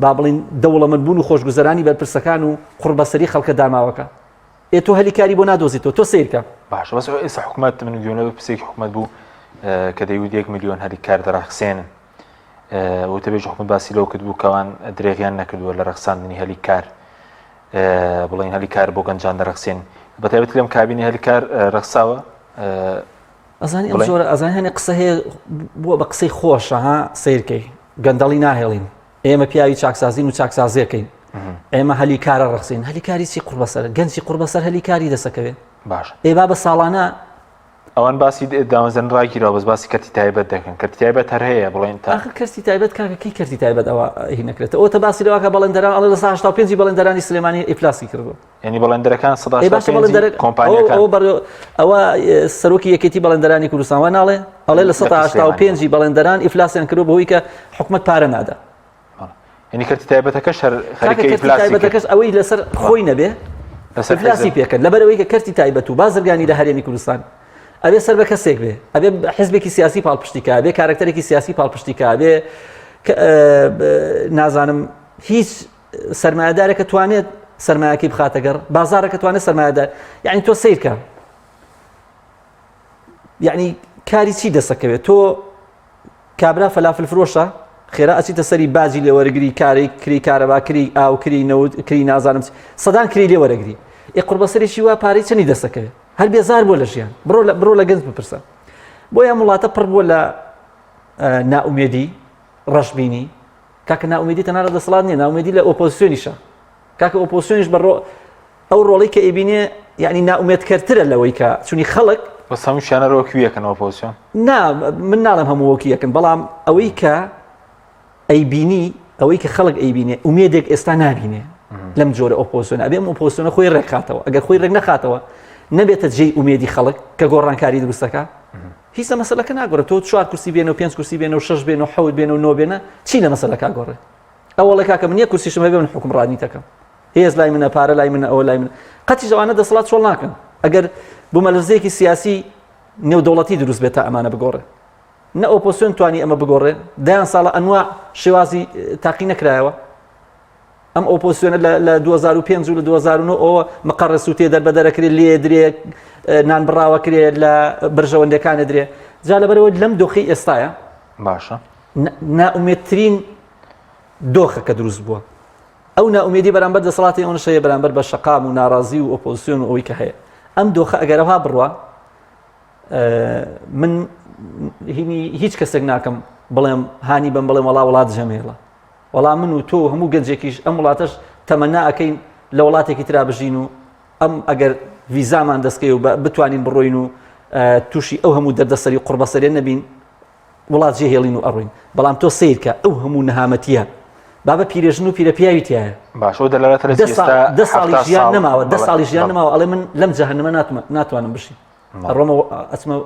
با بڵین دەوڵەمەندبوون و خۆشگوزەرانی بەرپرسەکان و قوربەسەری خەڵکە داماوەکە تۆ هەلیکاری بۆ نادۆزیتەوە تۆ سیرکە
باشە بەس ئێستا حکوومەت من گوێنەوە پرسێکی حکوومەت بوو کە دەیوت 1 ملیۆن هەلیکار دەڕاخسێنن وتەبێژ حکوومەت باسی لەو کردبوو کەوان درێغیان نەکردووە لە ڕەخساندنی هەلیکار بڵین هەلیکار بۆ گەنجان دەڕەخسێن بەتایبەت لەم کابینی هەلیکار ڕەخساوە
ئەزانی ئەم زۆرە ئەزانی هەنێ قسە هەیە بووە بە قسەی خۆشە ها سیرکەی گەندەڵی ناهێڵین ئێمە پیاوی چاکسازین و چاکسازیەکەین ئێمە هەلیکارە ڕەخسین هەلیکاری چی قوربەسەر گەنجی قوربەسەر هەلیکاری دەسەکەوێت
باش
ئێبا بە ساڵانە
ئەوان باسی دامەزەن ڕاگیرەوە بەس باسی کەرتی تایبەت دەکەن کەرتی تایبەت هەر هەیە بڵێن تا
کەرتی تایبەت کاکەکەی کەرتی تایبەت ئەوە هی نەکرێتەوە ئەوە باسی لەوەکە بەڵێندەران ئەڵێ لە 85 بەڵێندەرانی سلێمانی ئیفلاسی کردو
یعنی بەڵێندەرەکان 185 کۆمپانیەکان
ئەوە سەرۆکی یەکێتی بەڵێندەرانی کوردستان وای ناڵێ ئەڵێ لە 185 بەڵێندەران ئیفلاسیان کردو بەهۆی کە حکوومەت پارە نادا
یعنی کەرتی تایبەتەکەش خەریکە ئیفلاسی
تایبەتەکەش ئەوەی لەسەر خۆی نەبێ ئیفلاسی پێکرد لەبەرەوەی کە کەرتی تایبەت و بازرگانی لە هەرێمی کوردستان ئەبێ سەر بە کەسێک بێ ئەبێ حیزبێکی سیاسی پاڵپشتیکە بێ کارکتەرێکی سیاسی پاڵپشتیکە بێ نازانم هیچ سەرمایه‌دارێکە توانێت سەرمایەکەی بخاتەگەڕ بازارێکە توانێت سەرمایه‌دار یعنی تۆ سیرکە یعنی کاری چی دەسەکەوێت تۆ کابرا فەلافل فرۆشە خێرا ئەچیتە سەری باجی لێوەرەگری کاری کری کارەبا کری ئاو کری نەوت کری نازانم سەدان کری لێوەرەگری قوربەسەریشی وا پارەی چەندی دەسەکەوێت هەر بێزار بۆ لە ژیان بڕۆ لە گەنج بپرسە بۆیە وڵاتە پڕ بووە لە نائومێدی ڕەشبینی کاکە نائومێدی تەنانەت دەسەڵات نییە نائومێدی لە ئۆپۆزیسیۆنیشە کاکە ئۆپۆزیسیۆنیش بەڕۆ ئەو ڕۆڵی کە ئەیبینێ یعنی ناومێدکەرترە لەوەی کە چونی خەڵک
بەس هەمووشیانەرەوەکویەکەن ئۆپۆزیسیۆن
من ناڵم هەموو وەکی یەکن بەڵام ئەوەی کە ئەیبینی ئەوەی کە خەڵک ئەیبینێ ئومێدێک ئێستا نابینێ لەم جۆرە ئۆپۆزیسیۆن ئەبێ ئۆپۆزیسیۆنە خۆی ڕێکخاتەوە ئەگەر خۆی ڕێک نەخاتەوە نەبێتە جێی ئومێدی خەڵک کە گۆڕانکاری دروستەکە هیچ لە مەسەلەکە ناگۆڕێت تۆ 4 کورسی بێنەوە 5 کورسی بێنەوە 6 بێنەوە 7 بێنەوە 9 بێنە چی لە مەسەلەکە گۆڕێت ئەوڵێ کاکە من یە کورسیشم هەبێ من حکومڕانی دەکەم هێز لای منە پارە لای منە ئەوە لای من قەتی جوانە دەسەڵات چۆڵ ناکەن ئەگەر بوومەلەرزەیەکی سیاسی نێودەوڵەتی دروست بێت تا ئەمانە بگۆڕێ نە ئۆپۆزیسیۆن توانی ئەمە بگۆڕێ دایان ساڵە ئەنواع شێوازی تاقی نەکرایەوە ئەم ئۆپۆزیسیۆنە لە 2005 و لە 2009 ئەوە مەقەڕە سووتێ دەربەدەرەکرێت لێ درێ نان بڕاوەکرێت لە بەرژەوەندەکانە درێ جا لەبەرەوە لەم دۆخی ئێستایە
باشە
نائومێدترین دۆخە کە دروست بووە ئەو نائومێدی بەرامبەر دەسەڵاتی ئەوە شەیە بەرامبەر بە شەقام و ناڕازی و ئۆپۆزیسیۆن و ئەوەی کە هەیە ئەم دۆخە ئەگەرەوە بڕوە من هیچ کەسێک ناکەم بڵێم هانی بم بڵێم وڵات ژەمێڵە وەڵام من و تۆ هەموو گەنجێکیش ئەم وڵاتەش تەمەنا ئەەکەین لە وڵاتێکی ترا بژین و ئەم ئەگەر ڤیزامان دەستکەی و بتوانین بڕۆین و تووشی ئەو هەموو دەردەسەری قوربەسەرێن نەبین وڵات جێهێڵین و ئەڕوین بەڵام تۆ سیرکە ئەو هەموو نەهامەتیە بابە پیرێژن و پیرەپیاویتیایە
باش ئەو دەلالەتە
دە ساڵی ژیان نەماوە 10 ساڵی ژیان نەماوە ئەڵێ من لەم جەهەنەمە ناتوانم بشین ئەڕۆمە ئەچمە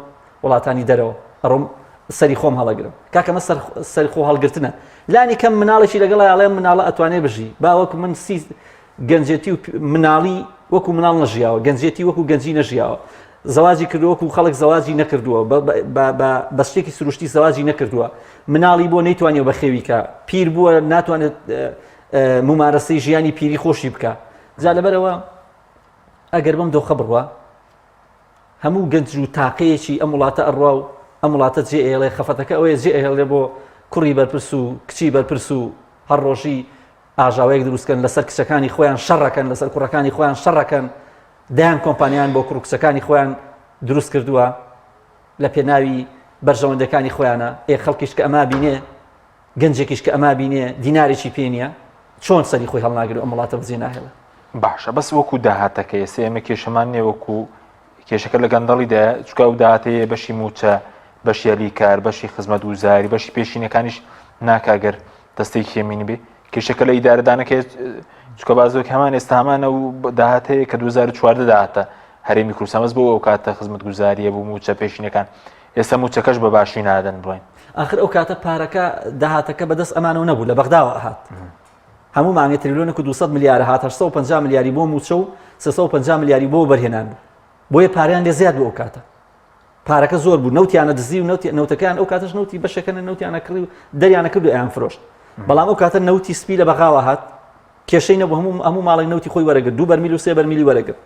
وڵاتانی دەرەوە ئەڕۆم سەری خۆم هەڵەگرم کاکەمە سەری خۆ هەڵگرتنە لانی کەم مناڵێکی لەگەڵ ئاڵێ مناڵە ئەتوانێ بژی با وەکو من گەنجێتی و مناڵی وەکو مناڵ نەژیاوە گەنجێتی وەکو گەنجی نەژیاوە زەواجی کردووە وەکو خەڵک زەواجی نەکردووە بە شتێکی سروشتی زەواجی نەکردووە مناڵی بۆ نەیتوانێت بە خێویکە پیر بووە ناتوانێت ممارەسەی ژیانی پیری خۆشی بکە جا لەبەرەوە ئەگەر بەم دۆخە بڕوە هەموو گەنج و تاقەیەکی ئەم وڵاتە ئەڕوا و ئەم وڵاتە جێ ئێڵێ خەفەتەکە ئەوەیە جێ ئێڵێ بۆ کوڕی بەرپرس و کچی بەرپرس و هەر ڕۆژی ئاژاوەیەک دروستکەن لەسەر کچەکانی خۆیان شەڕەکەن لەسەر کوڕەکانی خۆیان شەڕەکەن دایان کۆمپانیان بۆ کوڕ کچەکانی خۆیان دروست کردووە لە پێناوی بەرژەوەندەکانی خۆیانە خەڵکیش کە ئەما بینێ گەنجێکیش کە ئەما بینێ دینارێکی پێ نییە چۆن سەری خۆی هەڵناگرێت ئەم وڵاتە بەجێ ناهێڵە
باشە بەس وەکو داهاتەکە ئێستا ئێمە کێشەمان نییە وەکو کێشەکە لە گەندەڵیدا چکە ئەو داهاتەیە بەشی موچە بەشی یاریکار بەشی خزمەت وزاری بەشی پێشینەکانیش ناکاگەر دەستەی کێمینی بێ کێشەکە لە ئیدارەدانەکە چکە بازۆک هەمان ئێستا هەمانە و داهاتەیە کە 2014 داهاتە هەرێمی کوردستان بەس بۆ ئەو کاتە خزمەت گوزاریە بوو موچە پێشینەکان ئێستا موچەکەش بە باشی نادەن بڵێن
آخر ئەو کاتە پارەکە داهاتەکە بەدەست ئەمانەوە نەبوو لە بەغداوە هات هەموو مانگە تریلیۆنێک و 200 میلیارد هات 850 میلیاری بۆ موچە و 350 میلیاری بۆ بەرهێنان بوو بۆیە پارەیان لێ زیاد بوو ئەو کاتە پارەکە زۆر بوو نەوتیانە دزی و نەوتەکان ئەو کاتەش نەوتی بەشەکەن نەوتیانە کردی و دەریانە کرد و ئەیان فرۆشت بەڵام ئەو کاتە نەوتی سپی لە بەغاوە هات کێشەی نەبوو هەموو ماڵێک نەوتی خۆی وەرەگرت 2 بەرمیل و 3 بەرمیلی وەرەگرت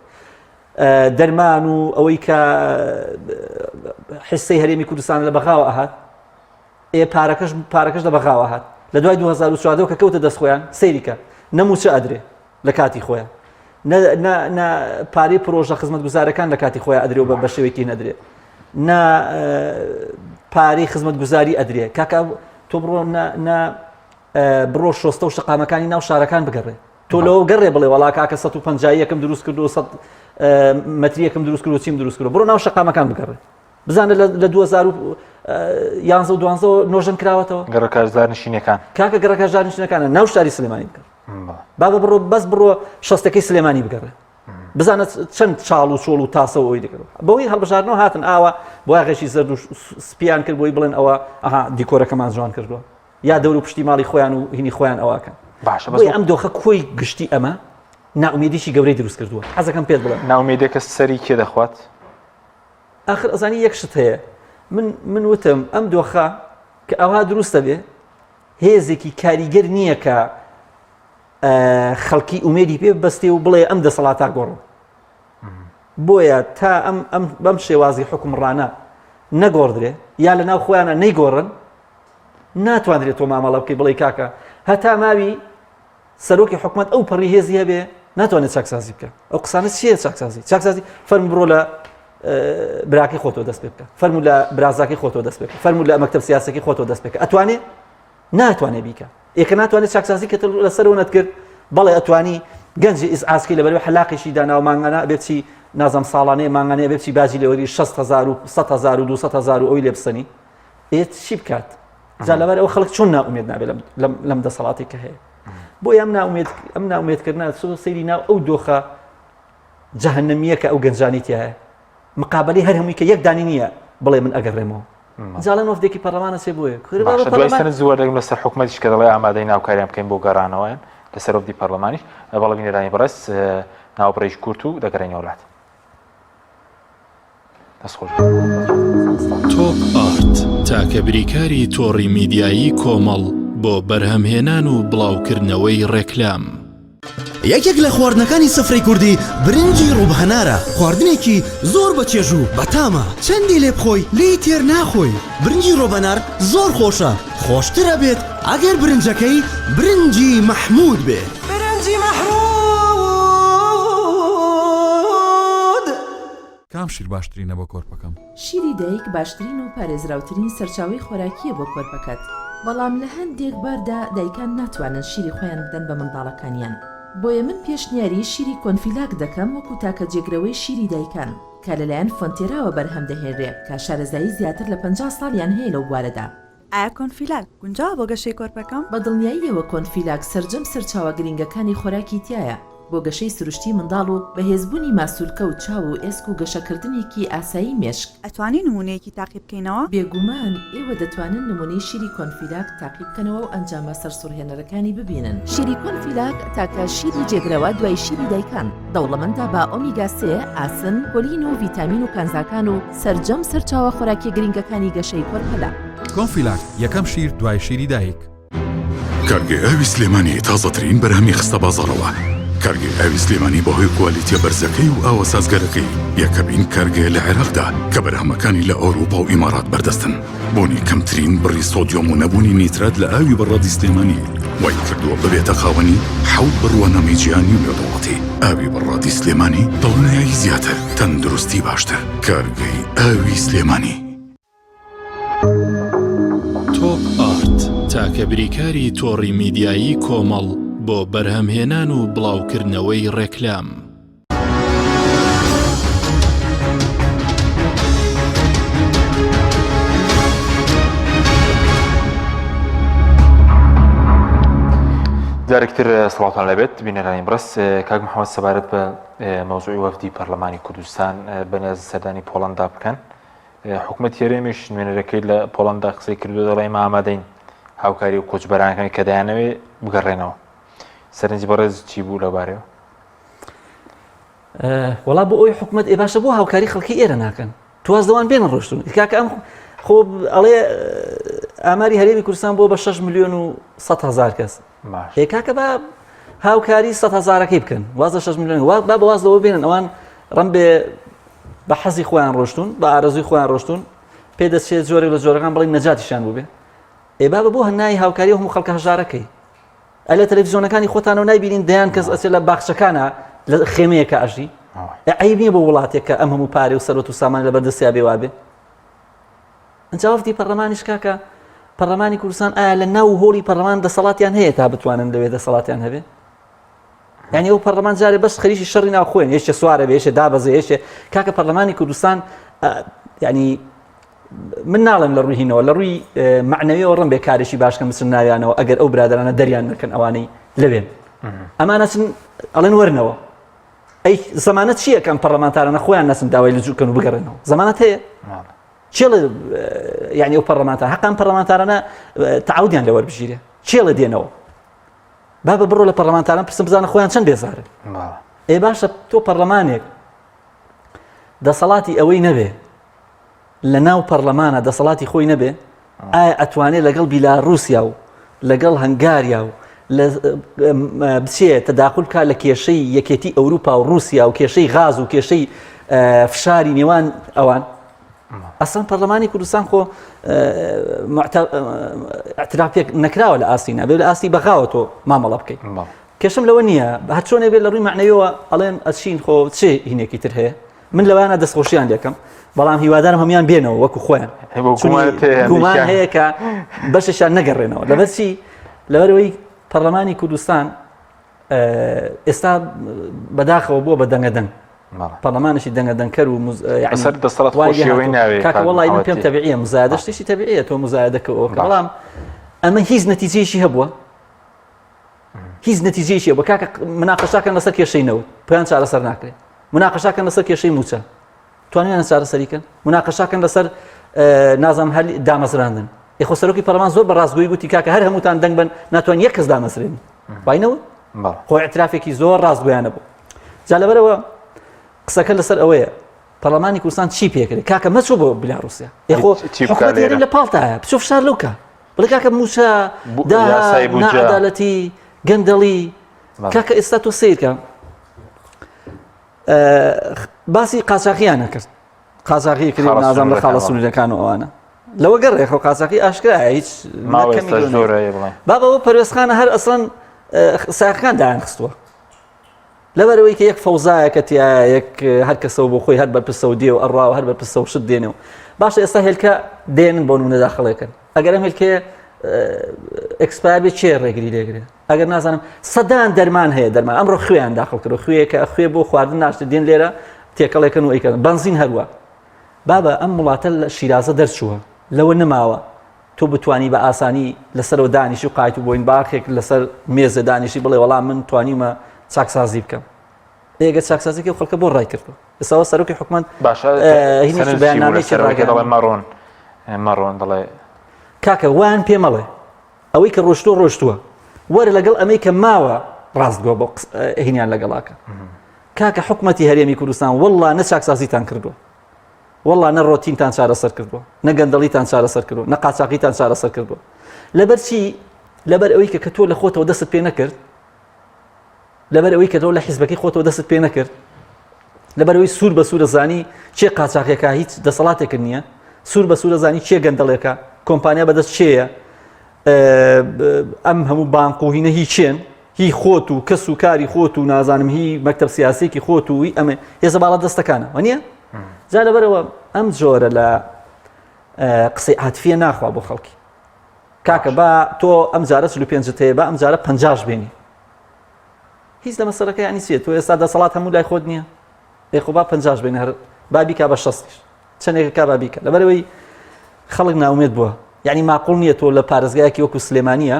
دەرمان و ئەوەی کە حسەی هەرێمی کوردستان لە بەغاوە هات پارەکەش لە بەغاوە هات لە دوای 2014 کە کەوتە دەست خۆیان سەیریکە نەموچە ئەدرێ لە کاتی خۆیان پارەی پرۆژە خزمەتگوزارەکان لە کاتی خۆیان ئەدرێ و بە شێوەیەکی نەدرێ پارەی خزمەتگوزاری ئەدرێ کاکە تۆ بڕۆ شۆستە و شەقامەکانی ناو شارەکان بگەڕێ تۆ لەوە گەڕێ بڵێ وەڵا کاکە 150 یەکەم دروست کردو 100 مەتری یەکەم دروست کردو چیم دروست کردو بڕۆ ناو شەقامەکان بگەڕێ بزانە لە 2011 و 12 نۆژەن کراوەتەوە
گەڕەکەژدار نشینەکان
کاکە گەڕەکەژدار نشینەکانە ناو شاری سلێمانی بکە بابە بڕۆ بەس بڕۆ شەستەکەی سلێمانی بگەڕێ بزانە چەند چاڵ و چۆڵ و تاسە و ئەوی دەکەەوە بەوەی هەڵبژاردنەوە هاتن ئاوە بۆ یاغێکی زەرد و سپیان کرد بۆی بڵێن ئەوە ئەها دیکۆرەکەمان جوان کردووە یا دەور و پشتی ماڵی خۆیان و هینی خۆیان ئەوواکەن بۆی ئەم دۆخە کۆی گشتی ئەمە ناومێدیشی گەورەی دروست کردووە حەزەکەم پێت بڵێم
ناومێدەکە سەری کێ دەخوات
ئاخر ئەزانی یەک شت هەیە من وتم ئەم دۆخە کە ئەوها دروستە بێ هێزێکی کاریگەر نییە کە خەڵکی ئومێدی پێ بەستێ و بڵێ ئەم دەسەڵاتە گۆڕن بۆیە تا بەم شێوازی حکومڕانە نەگۆڕدرێ یا لە ناو خۆیانە نەیگۆڕن ناتوانرێت تۆ مامەڵە بکەی بڵێ کاکە هەتا ماوی سەرۆکی حکومەت ئەو پەڕی هێزی هەبێ ناتوانێت چاکسازی بکە ئەو قسانە چییە چاکسازی فەرمو بڕۆ لە براکی خۆتۆ دەست پێ بکە فەرمو لە برازاکی خۆتۆ دەست پێ بکە فەرمو لە مەکتەب سیاسەکی خۆتۆ دەست پێ بکە ئەتوانێت ناتوانێت بیکە ئێکە ناتوانێت چاکسازی کە لەسەرەوە نەتکرد بەڵێ ئەتوانی گەنجی ئیسعاسکی لەبەرەوەی حلاقیشی دانا و مانگانە بێتی نازەم ساڵانەیە مانگانەیە بێتی باجی لەوەری 6,000 و 100,000 و 200,000 و ئەوی لێ بسەنی ئێت چی بکات جا لەبەر ئەو خەڵک چۆن ناومێد نابێت لەم دەسەڵاتی کە هەیە بۆ ئەم ناومێدکردنا سەیری ناو ئەو دۆخە جەهەنەمیە کە ئەو گەنجانی تایە مقابلی هەر هەمووی کە یەک دانی نییە بڵێ من ئەگەڕێمەوە جاڵەن وەفدێکی پەرلەمانە سێ بۆیە
دوای زووە دەگەم لەسەر حکوومەتیش کە دەڵێ ئامادەی ناوکاریان بکەین بۆ گەڕانەوەیان لەسەر وەفدی پەرلەمانیش بەڵێ بینێرانی بەڕێز ناوبڕێژ کورت و دەگەڕێنەوە وڵات دەستخۆش
تۆپ ئارت تاکە بریکاری تۆڕی میدیایی کۆمەڵ بۆ بەرهەمهێنان و بڵاوکردنەوەی ڕێکلام
یەکێک لە خواردنەکانی سفرەی کوردی برنجی ڕووبهەنارە خواردنێکی زۆر بەچێژ و بەتامە چەندی لێ بخۆی لی تێر ناخۆی برنجی ڕۆبەنار زۆر خۆشە خۆشترە بێت ئەگەر برنجەکەی برنجی مەحموود بێت
برنجی مەحموود
کام شیر باشترینە بۆ کۆرپەکەم
شیری دایک باشترین و پارێزراوترین سەرچاوی خۆراکیە بۆ کۆرپەکەت بەڵام لە هەندێک باردا دایکان ناتوانن شیری خۆیان بدەن بە منداڵەکانیان بۆیە من پێشنیاری شیری کۆنفیلاک دەکەم وەکو تاکە جێگرەوەی شیری دایکان کە لەلایەن فۆنتێراوە بەرهەم دەهێنرێ کە شارەزایی زیاتر لە 50 ساڵیان هەیە لەو بوارەدا
ئایا کۆنفیلاک گونجاوە بۆ گەشەی کۆرپەکەم؟
بە دڵنیاییەوە کۆنفیلاک سەرجەم سەرچاوە گرنگەکانی خۆراکی تایە بۆ گەشەی سروشتی منداڵ و بەهێزبوونی ماسوولکە و چاو و ئێسک و گەشەکردنێکی ئاسایی مێشک
ئەتوانی نمونەیەکی تاقی بکەینەوە؟
بێگومان ئێوە دەتوانن نمونەی شیری کۆنفیلاک تاقی بکەنەوە و ئەنجامە سەرسوڕهێنەرەکانی ببینن شیری کۆنفیلاک تاکە شیری جێگرەوە دوای شیری دایکان دەوڵەمەندە بە ئۆمیگا 3 ئاسن پۆلین و ڤیتامین و کانزاکان و سەرجەم سەرچاوە خۆراکی گرنگەکانی گەشەی کۆرپەلا
کۆنفیلاک یەکەم شیر دوای شیری دایک
کارگەی ئاوی سلێمانی تازەترین بەرهەمی خستە بازاڕەوە کارگەی ئاوی سلێمانی بەهۆی کوالیتیە بەرزەکەی و ئاوە سازگەرەکەی یەکەمین کارگەیە لە عێراقدا کە بەرهەمەکانی لە ئەوروپا و ئیمارات بەردەستن بۆنی کەمترین بڕی سۆدیۆم و نەبوونی نیترات لە ئاوی بەڕادی سلێمانی وای کردووە ببێتە خاوەنی حەوت بڕوانەمی جیهانی و نێودەوڵەتی ئاوی بەڕادی سلێمانی دڵنیایی زیاتر تەندروستی باشتر کارگەی ئاوی سلێمانی
تۆپ ئارت تاکە بریکاری تۆڕی میدیایی کۆمەڵ بۆ بەرهەمهێنان و بڵاوکردنەوەی ڕێکلام
جارێکتر سڵاتان لەبێت بینەرانی بڕست کاک محەممەد سەبارەت بە مەوزوعی وەفدی پەرلەمانی کوردستان بەنێز سەردانی پۆڵەندا بکەن حکوومەت هێرێمیش نوێنەرەکەی لە پۆڵەندا قسەی کردو دەڵێ ئامادەین هاوکاری و کۆچبەرانەکانی کە دەیانەوێ بگەڕێنەوە سەرنجی بەڕێز چی بوو لەبارەوە؟
وەڵا بۆ ئەوی حکوومەت ئێ باشە بۆ هاوکاری خەڵکی ئێرە ناکەن توازدەوان بێنە ڕۆشتون کاکە ئەم خۆ ئەڵێ ئاماری هەرێمی کوردستان بۆ بە 6 ملیۆن و 100,000 کەس کاکە بە هاوکاری 100,000ەکەی بکەن وازە 6 ملیۆن با بە وازدەوە بێنن ئەوان ڕەم بێ بە حەزی خۆیان ڕۆشتون بە ئارەزوی خۆیان ڕۆشتون پێدەچێت جۆرێک لە جۆرەکان بڵین نەجاتیشان بوو بێ ئێبا بۆ هەنای هاوکاری هەموو خەڵکە هەژارەکەی ئەلە تەلەڤیزیۆنەکانی خۆتانەوە نایبینین دەیان کەس ئەچێت لە باخچەکانە لە خێمەیەکە ئەژی عیب نییە بۆ وڵاتێک کە ئەم هەموو پارێ و سەرۆت و سامان لەبەردەستیا بێ وابێ ئەنجا وەفدی پەرلەمانیش کاکە پەرلەمانی کوردستان ئایا لە ناو هۆڵی پەرلەمان دەسەڵاتیان هەیە تا بتوانن لەوێ دەسەڵاتیان هەبێ یعنی ئەو پەرلەمان جارێ بەس خەریکی شەڕی ناوخۆین هێشتە سوارە بێ هێشتە دابەزێ هێشتە کاکە پەرلەمانی کوردستان یعنی من ناڵێم لە ڕووی هینەوە لە ڕووی معنەویەوە ڕم بێ کارێکی باشکەم بچن ناویانەوە ئەگەر ئەو برادرانە دەریان نەکەن ئەوانەی لەوێن ئەمانە چن ئەڵێن وەرنەوە ئەی زەمانەت چییە کەم پەرلەمانتارانە خۆیان نەچن داوای لەجووکەن و بگەڕێنەوە زەمانەت هەیە چێڵە یعنی ئەو پەرلەمانتار حەقان پەرلەمانتارانە تەعاودیان لەوەربژیرێ چێڵە دێنەوە با بە بڕۆ لە پەرلەمانتاران پرسم بزانە خۆیان چەند بێزارن ئێ باشە تۆ پەرلەمانێک دەسەڵاتی ئەوەی نەبێ لە ناو پەرلەمانە دەسەڵاتی خۆی نەبێ ئایا ئەتوانێت لەگەڵ بیلاڕووسیا و لەگەڵ هەنگاریا و بچێت تەداخل بکات لە کێشەی یەکێتی ئەوروپا و رووسیا و کێشەی غاز و کێشەی فشاری نێوان ئەوان ئەسڵان پەرلەمانی کوردستان خۆ ئەتراپێک نەکراوە لە ئاستی نابێت لە ئاستی بەغاوە تۆ مامەڵە بکەیت کێشم لەوە نییە هەر چۆنێ بێت لە ڕووی معنەویەوە ئەڵێن ئەچین خۆ چێ هینێکی تر هەیە من لەوانە دەستخۆشیان دێکم بەڵام هیوادارم هەمویان بێنەوە وەکو خۆیان گومان هەیە کە بەششان نەگەڕێنەوە لەبەرچی لەبەرەوەی پەرلەمانی کوردستان ئێستا بەداخەوە بووە بە دەنگەدەنگ پەرلەمانشی دەنگەدەنگکەر و
بەسەر دەسەڵات خۆشیەوەی ناوێت
کاکە وەڵی من پێم تەبیعیە مزایدە شتێکی تەبیعیە تۆ مزایدەکەەوە بەڵام ئەمە هیچ نەتیجەیەشی هەبووە هیچ نەتیجەیەشی بە کاکە مناقەشاکەن لەسەر کێشەینەوە پێیان چارەسەر ناکرێت مناقەشاکەن لەسەر کێشەی موچە توانیان چارەسەریکەن مناقەشاکەن لەسەر نازانم هەر دامەزراندن یخۆ سەرۆکی پەرلەمان زۆر بە ڕاستگۆیی گوتی کاکە هەر هەمووتان دەنگ بن ناتوان یەک کەس دامەزرێن باینەوە خۆی اعترافێکی زۆر ڕاستگۆیانە بوو جا لەبەرەوە قسەکە لەسەر ئەوەیە پەرلەمانی کوردستان چی پێکرێت کاکە مەچوو بۆ بیلاڕوسیا یخۆ حکومەت هێرێ لە پاڵتایە بچۆ فشار لەوکە بڵێ کاکە موچە نەعەدالەتی گەندەڵی کاکە ئێستا تۆ سیرکە باسی قاچاقییان نەکرد قاچاقی کرد نازانم لە خاڵە سنوورەکان و ئەوانە لەوە گەڕێکەوە قاچاقی ئاشکرایە هیچ بابەوە پەروێزخانە هەر ئەسڵەن ساقەکان دایان خستووە لەبەرەوەی کە یەک فەوزایە کە تایە یەک هەر کەسەوە بۆ خۆی هەر بەرپرسە و دێ و ئەڕوا و هەر بەرپرسە و شت دێنێ و باشە ئێستا هێلکە دێنن بۆ نمونە داخڵێکن ئەگەر ئەم هێلکەیە ئەکسپایر بێت چێ ڕێگری لێگرێت ئەگەر نازانم سەدان دەرمان هەیە دەرمان ئەمڕۆ خوێیان داخڵ کرد و خوێیەکە خوێ بۆ خواردن ناشتە دێن لێرە تێکەڵێکن و ئەیکەن بنزین هەروە بابە ئەم وڵاتە لە شیرازە دەرچووە لەوە نماوە تۆ بتوانی بە ئاسانی لەسەرەوە دانیشی و قایت و بۆین باخێک لەسەر مێزە دانیشی بڵێ وەڵام من توانیمە چاکسازی بکەم ئێگە چاکسازیکە و خەڵکە بۆ ڕای کردو ئێستاوە سەرۆکی حکومەت
هینی بەیاننامەیەکی دەڵێ مەڕۆن دەڵێ
کاکە وان پێ مەڵێ ئەوەی کە ڕۆشتووە وەرە لەگەڵ ئەمەی کە ماوە ڕاستگۆ بۆ هینیان لەگەڵاکە کاکە حکومەتی هەرێمی کوردستان وەڵڵا نە چاکسازیتان کردووە وەڵڵا نە ڕۆتینتان چارەسەر کردووە نە گەندەڵیتان چارەسەر کردووە نە قاچاقیتان چارەسەر کردووە لەبەر چی لەبەر ئەوەی کە تۆ لە خۆتەوە دەست پێ نەکرد لەبەر ئەوەی کە تۆ لە حیزبەکەی خۆتەوە دەست پێ نەکرد لەبەر ئەوەی سوور بە سوورە زانی چێ قاچاقێکە هیچ دەسەڵاتێک نییە سوور بە سوورە زانی چێ گەندەڵێکە کۆمپانیا بەدەست چێیە ئەم هەموو بانق و هینە هی چێن هی خۆت و کەس و کاری خۆت و نازانم هی مەکتەب سیاسێکی خۆت و ئەمە هێزە باڵە دەستەکانە وانە جا لەبەرەوە ئەم جۆرە لە قسەی عاتفیە ناخوا بۆ خەڵکی کاکە با تۆ ئەم جارە 45 هەیە با ئەم جارە 50 بێنی هیچ لە مەسەرەکە یانی چێت تۆ ئێستا دەسەڵات هەموو لای خۆت نییە ئێخۆ با 50 بێنی هەر بابیکا بە 60 چەندێکە بابیکە لەبەرەوەی خەڵک ناومێت بووە یعنی ماقوڵ نییە تۆ لە پارێزگایەکی وەکو سلێمانیە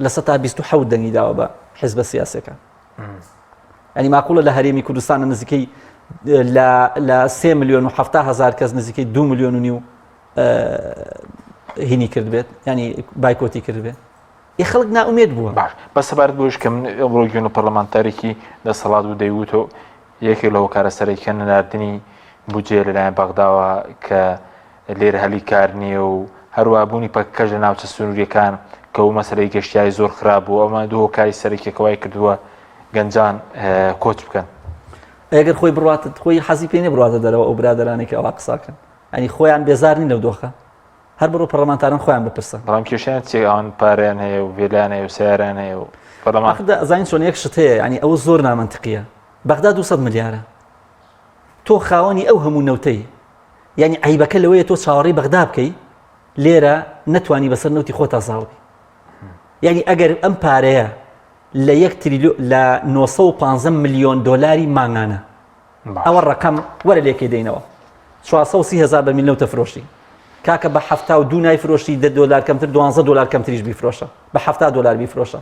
لە 127 دەنگی داوە بە حیزبە سیاسەکان ینی ماقوڵە لە هەرێمی کوردستانە نزیکەی لە 3 ملیۆن و 700,000 کەس نزیکەی 2 ملیۆن و نیو هینی کرد بێت ینی بایکۆتی کرد بێت ی خەڵک ناومێت بووە
بەسەبارەت بۆش کە من ئەمڕۆ گوێن و پەرلەمانتارێکی دەسەڵات و دەیوتۆ یەکێک لەوە کارەسەرێککە نەناردنی بودجێ لەلایەن بەغداوە کە لێرە هەلی کار نییە و هەروە بوونی پەکەش لە ناوچە سنووریەکان کە و مەسەلەی گەشتیایی زۆر خراپ بوو ئەمە دوو کاری سەرێکێکەوەی کردووە گەنجان کۆچ بکەن
ئەگەر خۆی بڕاتت خۆی حەزی پێ نەبڕاتە دەرەوە ئەو برادرانێکی ئەوە قساکەن ئەنی خۆیان بێزار نین لەو دۆخە هەر بڕۆ پەرلەمانتاران خۆیان بپرسن
بەڵام کێشیان چێ ئەوان پاریان هەیە و وێلان هەیە و سیاران هەیە و پەرلەمان
زانین چۆن یەک شت هەیە ینی ئەوە زۆر نامەنتقیە بەغدا 200 ملیارە تۆ خاوەنی ئەو هەموو نەوتەی ینی عیبەکە لەوەیە تۆ چاوەڕێی بەغدا بکەی لێرە نەتوانی بەسەر نەوتی خۆتا زاڵبی یعنی ئەگەر ئەم پارەیە لە 950 ملیۆن دۆلاری مانگانە ئەوە ڕقم وەرە لێکێ دەینەوە 430,000 بەرمیل نەوتە فرۆشی کاکە بە 72 نایفرۆشی $10 کەمتر $12 کەمتریش بیفرۆشە بە $70 بیفرۆشە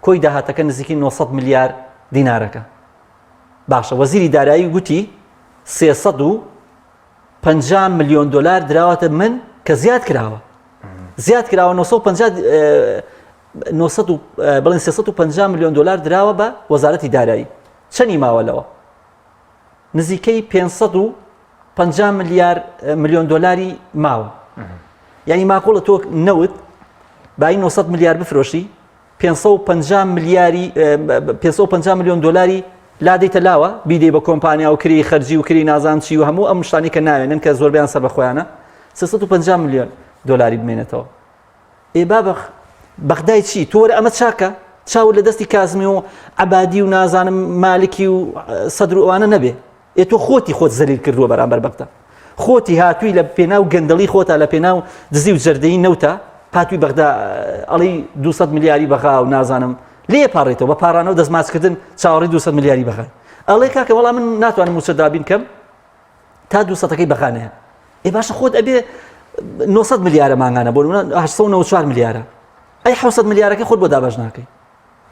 کۆی داهاتەکە نزیکی 900 ملیار دینارەکە باشە وەزیری دارایی گوتی 350 ملیۆن دلار دراوەتە من کە زیاد کراوە 350 ملیۆن دلار دراوە بە وەزارەتی دارایی چەندی ماوە لەوە نزیکەی 550 ملیۆن دلاری ماوە یعنی ماقۆڵە تۆ نەوت بای 900 ملیار بفرۆشی 550 ملیۆن دلاری لادەیتە لاوە بیدەی بە کۆمپانیا و کری خەرجی و کری نازان چی و هەموو ئەم شتانی کە ناوێنن کە زۆربیان سەر بەخۆیانە 350 ملیۆن دلاری بمێنێتەوە ئێ بابەخ بەغدای چی تۆ ئەمە چاکە چاو لە دەستی کازمی و عەبادی و نازانم مالکی و سەدر و ئەوانە نەبێ ئێ تۆ خۆتی خۆت زەلیل کردووە بەرامبەر بەغدا خۆتی هاتووی لە پێناو گەندەڵی خۆتا لە پێناو دزی و جەردەی نەوتە هاتووی بەغدا ئەڵی 200 ملیاری بەغا و نازانم لێ پاڕێتەوە بە پارانەوە دەستماچکردن چاوەڕی 200 ملیاری بەخان ئەڵێ کاکە وەڵام من ناتوانم موچە دابین کەم تا 200ەکەی بەخانەیە ئێ باشە خۆت ئەبێ 900 ملیارە ماگانە بۆ 894 ملیارە ئەی 600 ملیارەکەی خۆت بۆ دابەش ناکەی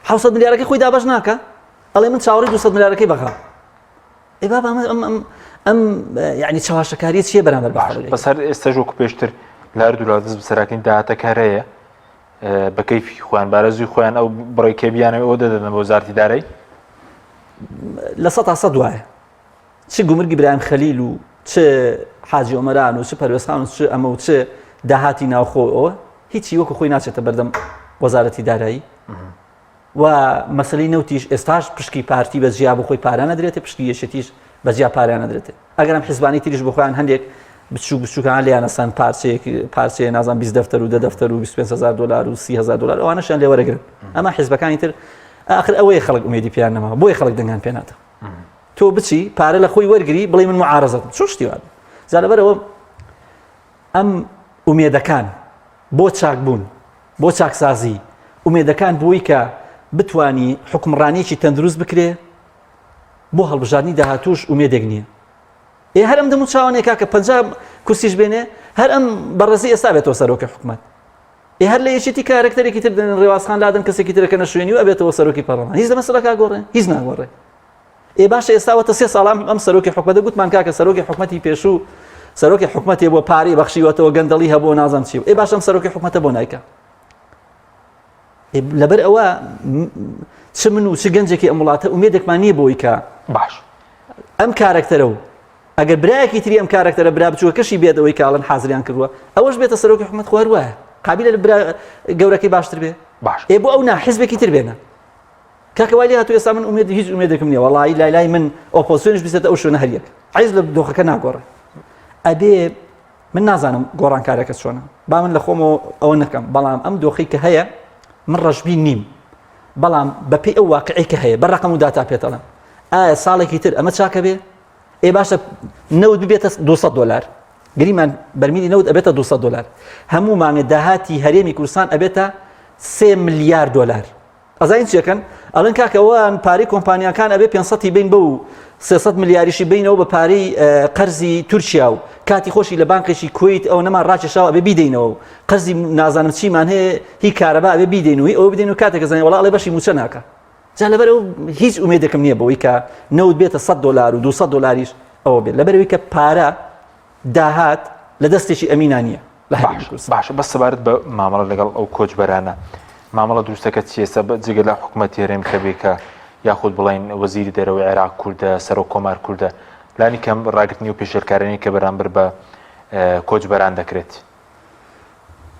600 ملیارەکەی خۆی دابەش ناکە ئەڵێ من چاوەڕی 200 ملیارەکەی بەخا ئێ بابا ئەم یعنی چاواشەکاریە چیە بەرامبەر
بەسەر ئێستاژ وەکو پێشتر لە هەردوو دەست بەسەراکەین داهاتەکارەیە بە کەیفی خۆیان بارەزوی خۆیان ئەو بڕێ کێبیانەوە ئەو دەدەن بۆ وەزارەتی دارایی
لە 100 وایە چ گومرگی برایم خەلیل و چ حاجی ئۆمەران و چ پەروێزخان و چ ئەمە و چ داهاتی ناوخۆەوە هیچی وەکو خۆی ناچێتە بەردەم وەزارەتی دارایی و مەسلەی نەوتیش ئێستاش پشکی پارتی بە جیا بۆ خۆی پارانە درێتێ پشکی یەشێتیش بە جیا پارانە درێتێ ئەگەر ئەم حیزبانی تریش بۆ خۆیان هەندێک بچووکان لیانەسان پارچەیە نازان 20 دەفتەر و 10 دەفتەر و 25,000 دلار و 30,000 دلار ئەوانەشان لێ وەرەگرن ئەمە حیزبەکانی تر ئاخر ئەوەیە خەڵک ئومێدی پیان نەما بۆیە خەڵک دەنگان پێ ناتە تۆ بچی پارە لە خۆی وەرگری بڵێ من معارەزەتم چۆن شتی وایە جا لەبەرەوە ئەم ئومێدەکان بۆ چاکبوون بۆ چاکسازی ئومێدەکان بۆی کە بتوانی حکمڕانیەکی تەندروست بکرێ بۆ هەڵبژاردننی داهاتوش ئومێدێک نییە ئێ هەر ئەم دەمو چاوانێکا کە 50 کورسیش بێنێ هەر ئەم بەڕێزی ئێستا بێتەوە سەرۆکی حکومەت ئێ هەر لە یەکێتی کارکتەرێکی تر ڕێوازخان لادەن کەسێکی ترەکە نەشوێنی و ئەبێتەوە سەرۆکی پەرلەمان هیچ لە مەسەلەکە گۆڕێ هیچ ناگۆڕێ ئێ باشە ئێستاوەتە 3 ساڵام ئەم سەرۆکی حکومەتە گوتمان کاکە سەرۆکی حکومەتی پێشوو سەرۆکی حکومەتی بۆ پارەی بەخشیوەتەوە گەندەڵی هەبوو نازانم چی ئێ باشە ئەم سەرۆکی حکومەتە بۆ نایکە لەبەر ئەوە چ من و چ گەنجێکی ئەم وڵاتە ئومێدێکمان نییە بۆی کە
باش
ئەم کارکتەرە و ئەگەر برایەکی تری ئەم کارکتەرە برا بچووە کەشی بێت ئەوەی کاڵن حازریان کردووە ئەوەش بێتە سەرۆکی حکومەت خوار وایە قابلە لە گەورەکەی باشتر بێ
باش
ئێ بۆ ئەو نا حیزبێکی تر بێنە کاکە وای لێ هاتووە ئێستا من ئومێد هیچ ئومێدێکم نییە وەڵی لای من ئۆپۆزیسیۆنیش بیستێتە ئەو شوێنە هەریەک عیز لە دۆخەکە ناگۆڕێ ئەبێ من نازانم گۆڕانکارەکە چۆنە با من لە خۆمەوە ئەوە نەکەم بەڵام ئەم دۆخی کە هەیە من ڕەشبی نیم بەڵام بەپێی ئەو واقعی کە هەیە بەڕقم و داتا پێتەڵم ئایا ساڵێکی تر ئەمە چاکە بێ ئێ باشە نەوت ببێتە 200 دلار گریمان بەرمیلی نەوت ئەبێتە 200 دلار هەموو مانگە داهاتی هەرێمی کوردستان ئەبێتە 3 ملیار دلار ئەزاین چیەکەن ئەڵێن کاکەوەیان پارەی کۆمپانیاکان ئەبێ 500 بین بە و 300 ملیاریشی بینەوە بە پارەی قەرزی تورکیا و کاتی خۆشی لە بانکێکی کویت ئەو نەما ڕاکێشاوە ئەبێ بیدەینەوە و قەرزی نازانم چیمان هەیە هی کارەبا ئەبێ بیدەینەوەی ئەوە بدەین و کاتێک زانێ وەڵا ئەڵێ بەشی موچە ناکە جا لەبەر ئەو هیچ ئومێدێکم نییە بەوەی کە نەوت بێتە 100 دلار و 200 دلاریش ئەوە بێت لەبەرەوەی کە پارە داهات لە دەستێکی ئەمینانیە
باشە بەس سەبارەت بە مامەڵە لەگەڵ ئەو کۆچبەرانە مامەڵە دروستەکە چیەسە جگە لە حکوومەتی هەرێم کەبێکە یاخود بڵین وەزیری دەرەوەی عێراق کوردە سەرۆک کۆمار کوردە لانی کەم ڕاگررتنی و پێشێرکارانی کە بەرامبەر بە کۆچبەران دەکرێت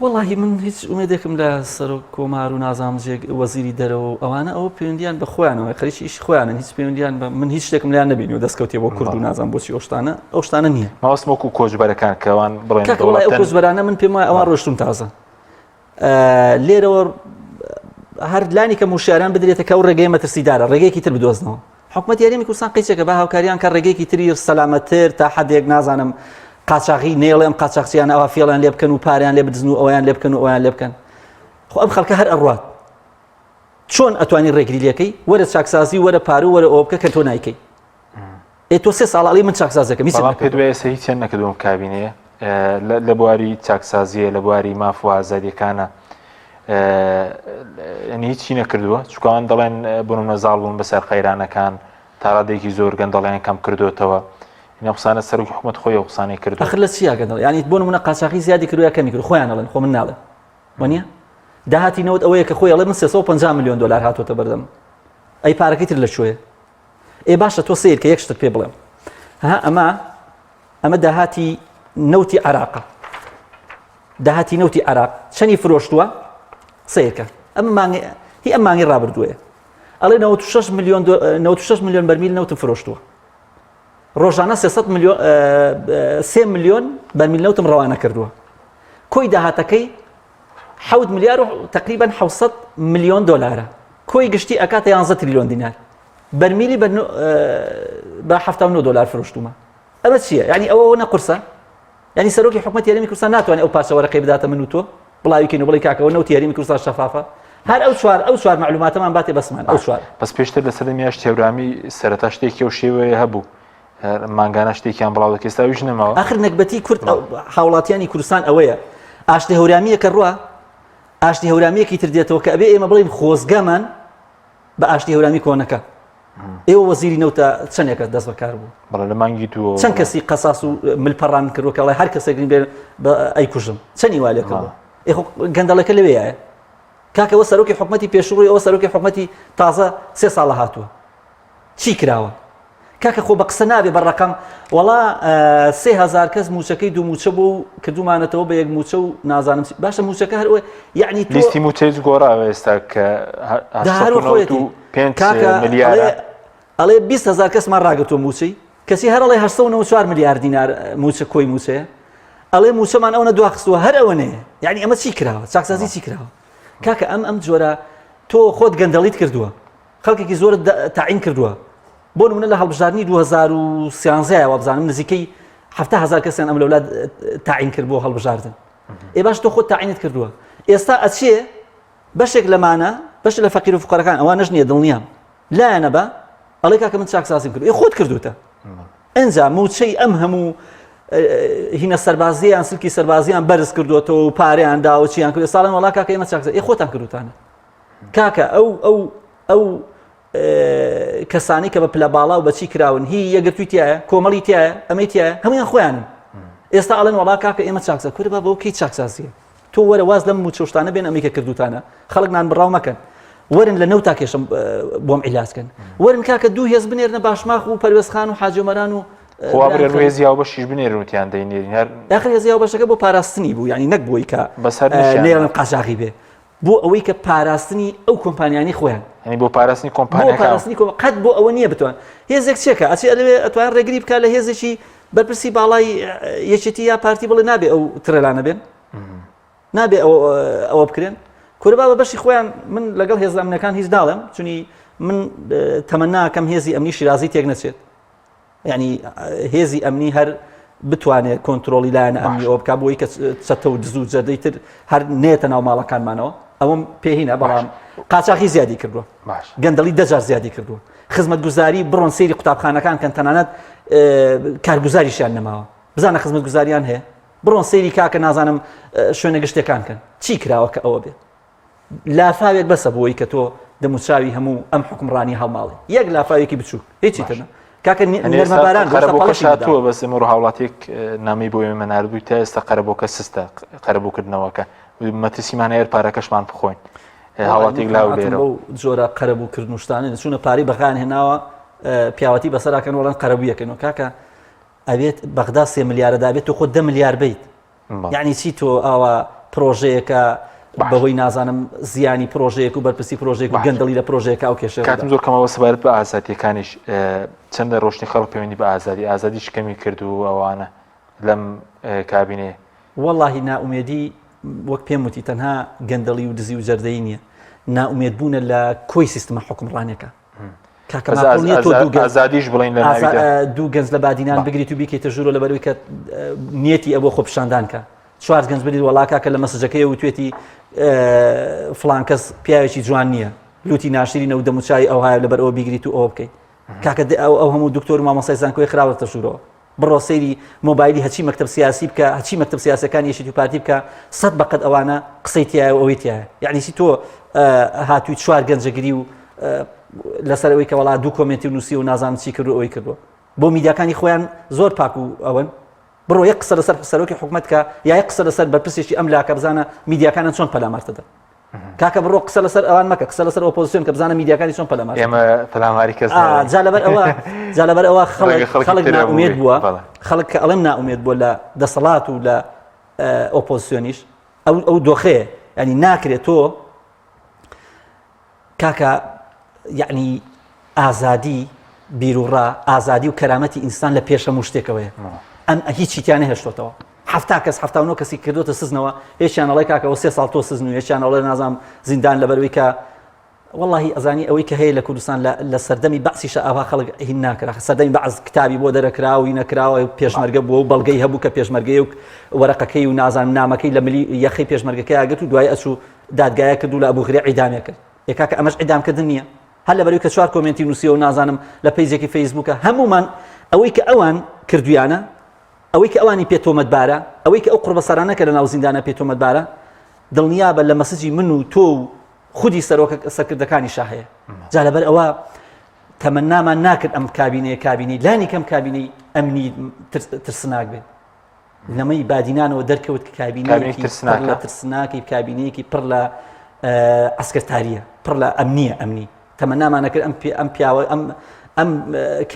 وەڵاهی من هیچ ئومێدێکم لە سەرۆک کۆمار و نازانجێک وەزیری دەرەوە ئەوانە ئەوە پەیوەندیان بە خۆیانەوە خەریکی ئیش خۆیانن هیچ پەیوەندیان بە من هیچ شتێکم لیان نبینی و دەستکەوتێ بۆ کورد و نازان بۆچی ئەو شتانە نییە
ماوەسمەوەکو کۆچبەرەکان کەوان بڵێن
کۆچبەرانە من پێم وایە ئەوان ڕۆشتم تازە لێرەوە هەر لانی کە موشیاران بدرێتە کە ئەو ڕێگەی مەترسیدارە ڕێگەیەکی تر بدۆزنەوە حکوومەتی هەرێمی کوردستان قیچێکە بە هاوکاریان کە ڕێگەیەکی تری سەلامەتتر تا حدێک نازانم قاچاقی نێڵێم قاچاقچیان ئەوە فێڵیان لێ بکەن و پاریان لێ بدزن و ئەویان لێ بکەن و ئەویان لێ بکەن خۆ ئەم خەڵکە هەر ئەڕوات چۆن ئەتوانی ڕێگری لەکەی وەرە چاکسازی وەرە پارە وەرە ئەوە بکە کە تۆ نایکەی ئێ تۆ 3 ساڵی من چاکسازەکەم
بەڵام پێ دوای ئێستا هیچیان نەکردوم کابینەیە لە بواری چاکسازیە لە بواری ماف و ئازادیەکانە هیچی نەکردووە چکان دەڵێن بوون نەزاڵ بوون بەسەر خەیرانەکان تا ڕادێکی زۆر گەندەڵیان کەم کردوێتەوە قسانە سەرۆکی حکوومەت خۆی ئەو قسانەی کردو
ئەخر لە چیا گەندەڵ ینی بۆ نمونە قاچاقی زیادی کردو یا کەمی کرد خۆیان ئەڵێن خۆ من ناڵێن وانە داهاتی نەوت ئەوەیە کە خۆی ئەڵێ من 350 میلیۆن دلار هاتوۆتە بەردەم ئەی پارەکەی تر لەکوێیە ئێ باشە تۆ سیر کە یەک شتت پێ بڵێم ئەمە داهاتی نەوتی عێراقە داهاتی نەوتی عێراق چەندی فرۆشتووە سیرکە هی ئەم مانگی ڕابردووەیە ئەڵێ 96 میلیۆن بەرمیل نەوتم فرۆشتووە ڕۆژانە 3 میلیۆن بەرمیل نەوتم ڕەوانە کردووە کۆی داهاتەکەی 7 میلیار و تقریبا 700 میلیۆن دلارە کۆی گشتی ئەکاتە 11 تریلیۆن دینار بەرمیلی بە 79 دلار فرۆشتومە ئەمە چییە یعنی ئەوە نەقورسە یعنی سەرۆکی حکوومەتی هەرێمی کوردستان ناتوانێت ئەو پاشەوەرەکەی بداتە من و تۆ بڵاویکەین و بڵێ کاکەەوە نەوتی هەرێمی کوردستان شەفافە هەر ئەو چوار معلوماتەمان باتێ بەسمان ئەو چوار
بەس پێشتر لە سەر دەمیاش تێورامی سەرەتا شتێکی و شێوەیە هەبوو مانگانە شتێکیان بڵاو دەکە ئێستاویش نەماوە
آخر نەکبەتی کورد هاوڵاتیانی کوردستان ئەوەیە ئاشتی هەورامiyەکە ڕوە ئاشتی هەورامiyەکی تر دێتەوە کە ئەبێ ئێمە بڵێم خۆزگەمان بە ئاشتی هەورامی کۆنەکە ئێوە وەزیری نەوتە چەندێکە دەست بەکار بوو
بەڵێ لە مانگی تو
چەند کەسی قەساس و ملپەڕان کردووە کە ئەڵێ هەر کەسێک بێ ئەیکوژم چەندی وا لێکردوە گەندەڵەکە لەوەیە کاکەوە سەرۆکی حکومەتی پێشڕووی ئەوە سەرۆکی حکومەتی تازە 3 ساڵە هاتووە چی کراوە کاکە خۆ بە قسە نابێ بەڕەقەم وەڵا 3000 کەس موچەکەی دوو موچە بوو کردومانەتەوە بە یەک موچە و نازانم باشە موچەکە هەروە یعنی
لیستی موچەی گۆڕاوە ئێستا کە 5 ملیارە
ئەڵێ 200,000 کەسمان ڕاگەتۆ موچەی کەسی هەر ئەڵێ 84 ملیار دینار موچە کۆی موچەیە ئەڵێ موچەمان ئەوە دواخستووە هەر ئەوەنەیە یعنی ئەمە چی کراوە چاکسازی چی کراوە کاکە ئەم جۆرە تۆ خۆت گەندەڵیت کردووە خەڵکێکی زۆر تاعین کردووە بۆ نمونە لە هەڵبژاردننی 2013 بزانم نزیکەی 7,000 کەسیان ئەم لەولاد تاعین کرد بۆ هەڵبژاردن ئێ باش تۆ خۆت تاعینت کردووە ئێستا ئەچێ بەشێک لەمانە بەش لە فەقیر و فقەرەکان ئەوانەش نییە دڵنیام لایەنە بە ئەڵێ کاکە من چاکسازیم کرد ئێ خۆت کردوتە ئەنجا موچەی ئەم هەموو هینە سەربازیان سلکی سەربازیان بەرز کردوتەوە و پارەیان داوە چیان کرد ساڵان وڵا کاکە ئێمە چاکسە ئێ خۆتان کردوتانە کاکە ئەو کەسانی کە بە پلە باڵا و بەچی کراون هی یەگرتووی تایە کۆمەڵی تایە ئەمەی تایە هەمویان خۆیانن ئێستا ئەڵێن وڵا کاکە ئێمە چاکسە کورد بە بەو کەی چاکسازیە تۆ وەرە واز لەم موچەشتانە بێن ئەمەی کە کردوتانە خەڵک نان بڕاو مەکەن وەرن لە نەو تا کێشم بۆم عیلاسکەن وەرن کاکە دوو هێز بنێرنە باشماخ و پەروێزخان و حاجۆمەران و
خۆبرێن هێزی و بەشیش بنێرنوتیان دەینێرین هەر
داخل هێزی و بەشەکە بۆ پاراستنی بوو یعنی نەک بۆی کە نێرن قاچاقی بێ بۆ ئەوەی کە پاراستنی ئەو کۆمپانیانی خۆیان
ینی بۆ پاراستنی کۆمپانیەکە
قەت بۆ ئەوە نییە بتوان هێزێک چێکە ئەچی ئەلێ ئەتوان ڕێگری بکە لە هێزێکی بەرپرسی باڵای یەکێتی یا پارتی بڵێ نابێ ئەو ترەلانە بێن نابێ ئەوە بکرێن کوربا بە بەشی خۆیان من لەگەڵ هێز ئەمنەکان هیچ داڵم چونی من تەمەناکەم هێزی ئەمنی شیرازی تێک نەچێت یعنی هێزی ئەمنی هەر بتوانێت کۆنتترۆلی لایەنە ئەمنی ئەوە بکە بۆی کە چەتە و دز و جەردەی تر هەر نێتە ناو ماڵەکانمانەوە ئەوەم پێهینە بەڵام قاچاقی زیادی کردووە گەندەڵی دەجار زیادی کردووە خزمەتگوزاری بڕۆن سەیری قوتابخانەکان کەن تەنانەت کارگوزاریشیان نەماوە بزانە خزمەتگوزاریان هەیە بڕۆن سەیری کاکە نازانم شوێنە گشتەکان کەن چی کراوە کە ئەوە بێت لافاوێک بەسە بۆی کە تۆ دەموچاوی هەموو ئەم حکمڕانی هەڵماڵی یەک لافاوێکی بچوو هیچی ترە کاکە نەرمەباران
قەرەبۆکەشاتووە بەس ئێمە هاوڵاتێک نامی بۆ ئێمە ناردووی تا ئێستا قەرەبۆکە سستە قەرەبووکردنەوەکە مەترسیمان هەیە پارەکەشمان بخۆین هاوڵاتێک لاو لێرە
جۆرە قەرەبووکردن و شتانە چونە پارەی بەغان هێناوە پیاوەتی بەسەراکەن وەڵەن قەرەبوویەکەنەوە کاکە ئەبێت بەغدا 3 ملیارە دابێت تۆ خۆ 10 ملیار بیت یعنی چی تۆ ئاوا پرۆژەیەکە بەهۆی نازانم زیانی پرۆژەیەک و بەرپرسی پرۆژێک و گەندەڵی لە پرۆژەیەکە ئەو کێشە
کاتم زۆر کەمەوە سەبارەت بە ئازادیەکانیش چەندە ڕۆشنی خەڵک پەیوەندی بە ئازادیش کەمی کرد و ئەوانە لەم کابینێ
وەڵاهی ناومێدی وەک پێم وتی تەنها گەندەڵی و دزی و جەردەی نییە ناومێد بوونە لە کۆی سیستمە حکمڕانەکە
ئازادیش بڵین لە
دوو گەنج لە بادینان بگریت و بیکەیتە ژوورە لەبەروی کە نیەتی ئەوە خۆپشاندان کە 4 گەنج بریت وەڵاکە لە مەسەجەکەی و توێتی فلان کەس پیاوێکی جوان نییە لوتی ناشرینە و دەموچای ئەو هایە لەبەر ئەوە بیگریت و ئەوە بکەیت کاکە ئەو هەموو دکتۆر و مامۆستای زانکۆی خراوەتە ژوورەوە بڕۆ سەیری مۆبایلی هەچی مەکتەب سیاسی بکە هەچی مەکتەب سیاسەکان یەشێتی و پارتی بکە 100% ئەوانە قسەی تایە و ئەوەی تایە یعنی چی تۆ هاتووی 4 گەنجەگیری و لەسەر ئەوەی کە وڵا دوو کۆمنتی و نووسی و نازانم چی کرد و ئەوەی کردووە بۆ میدیاکانی خۆیان زۆر پاک و ئەوەن بڕۆ یەک قسە لەسەر سەرۆکی حکومەتکە یا یەک قسە لەسەر بەرپرسێکی ئەم لاکە بزانە میدیاکانە چۆن پەلامارتەدا کاکە بڕۆ قسە لەسەر ئەوان مەکە قسە لەسەر ئۆپۆزیسیۆن کە بزانە میدیاکانی چۆن پەلامارت
ئێمە پەلاماری کەس
جا لەبەر ئەوە خەڵک ناومێد بووە خەڵک کە ئەڵێم ناومێد بووە لە دەسەڵات و لە ئۆپۆزیسیۆنیش ئەو دۆخەیە ینی ناکرێت تۆ کاکە یعنی ئازادی بیرروڕا ئازادی و کەرامەتی ئینسان لە پێش هەموو شتێکەوەیە ئەم هیچی تیانە هێشتۆتەوە 7 کەس 79 کەسی کردوتە سزنەوە هیچیان ئەڵێ کاکەەوە 3 ساڵ تۆ سزن و هیچیان ئەڵێ نازانم زیندان لەبەروەی کە وەڵاهی ئەزانی ئەوەی کە هەیە لە کوردستان لە سەردەمی بەعسیشە ئاوا خەڵک هین ناکرا سەردەمی بەعز کتابی بۆ دەرەکراوی نەکراوە پێشمەرگە بووە و بەڵگەی هەبوو کە پێشمەرگەی و وەرەقەکەی و نازانم نامەکەی لە ملی یەخی پێشمەرگەکەی ئاگرت و دوای ئەچوو دادگایە کردو لە ئەبوغری عیدامێ کرد یکاکە ئەمەش عیدامکردن نییە هەر لەبەرەوەی کە چوار کۆمنتی نووسیەوە و نازانم لە پەیجێکی فەیسبووکە هەمومان ئەوەی کە ئەوان کردویانە ئەوەی کە ئەوانی پێتۆمەتبارە ئەوەی کە ئەو قوربەسەرانە کە لە ناو زیندانە پێتۆمەتبارە دڵنیابە لە مەسجی من و تۆ و خودی سەرکردەکانی شا هەیە جا لەبەر ئەوە تەمەنامان ناکرد ئەم کابینەی لانی کەم کابینەی ئەمنی ترسناک بێت لەمەی بادینانەوە دەرکەوت کە کابینەیەکی پڕ لە ترسناکی کابینەیەکی پڕ لە ئەسکەرتاریە پڕ لە ئەمنی تەمەنامانەکرد ئەم پیاوە ئەم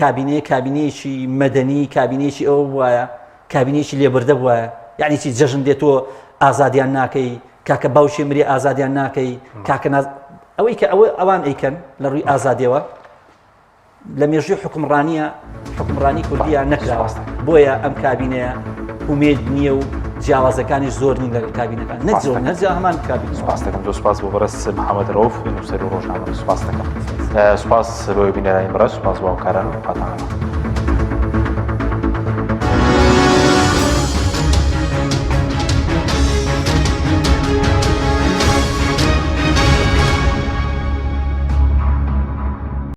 کابینەیەکی مەدەنی کابینەیەکی ئەوە وایە کابینەیەکی لێبوردە وایە یعنی چی جەژن دێتەوە ئازادیان ناکەی کاکە باوشێ مری ئازادیان ناکەی کاکە ئەوەی کە ئەوان ئەیکەن لە ڕووی ئازادیەوە لە مێژوی حکومڕانی کوردیە نەکراوە بۆیە ئەم کابینەیە ئومێد نییە و جیاوازەکانیش زۆر نین لە کابینەکان نەک زۆر نەجا هەمان کابین
سوپاس دەکەم دو سوپاس بۆ بەڕست محەممەد ڕۆف نووسەر و ڕۆژنامە سوپاس دەکەم سوپاس بۆی بینەرانی بەڕست سوپاس بۆ ئەو کاران و پاتانەوە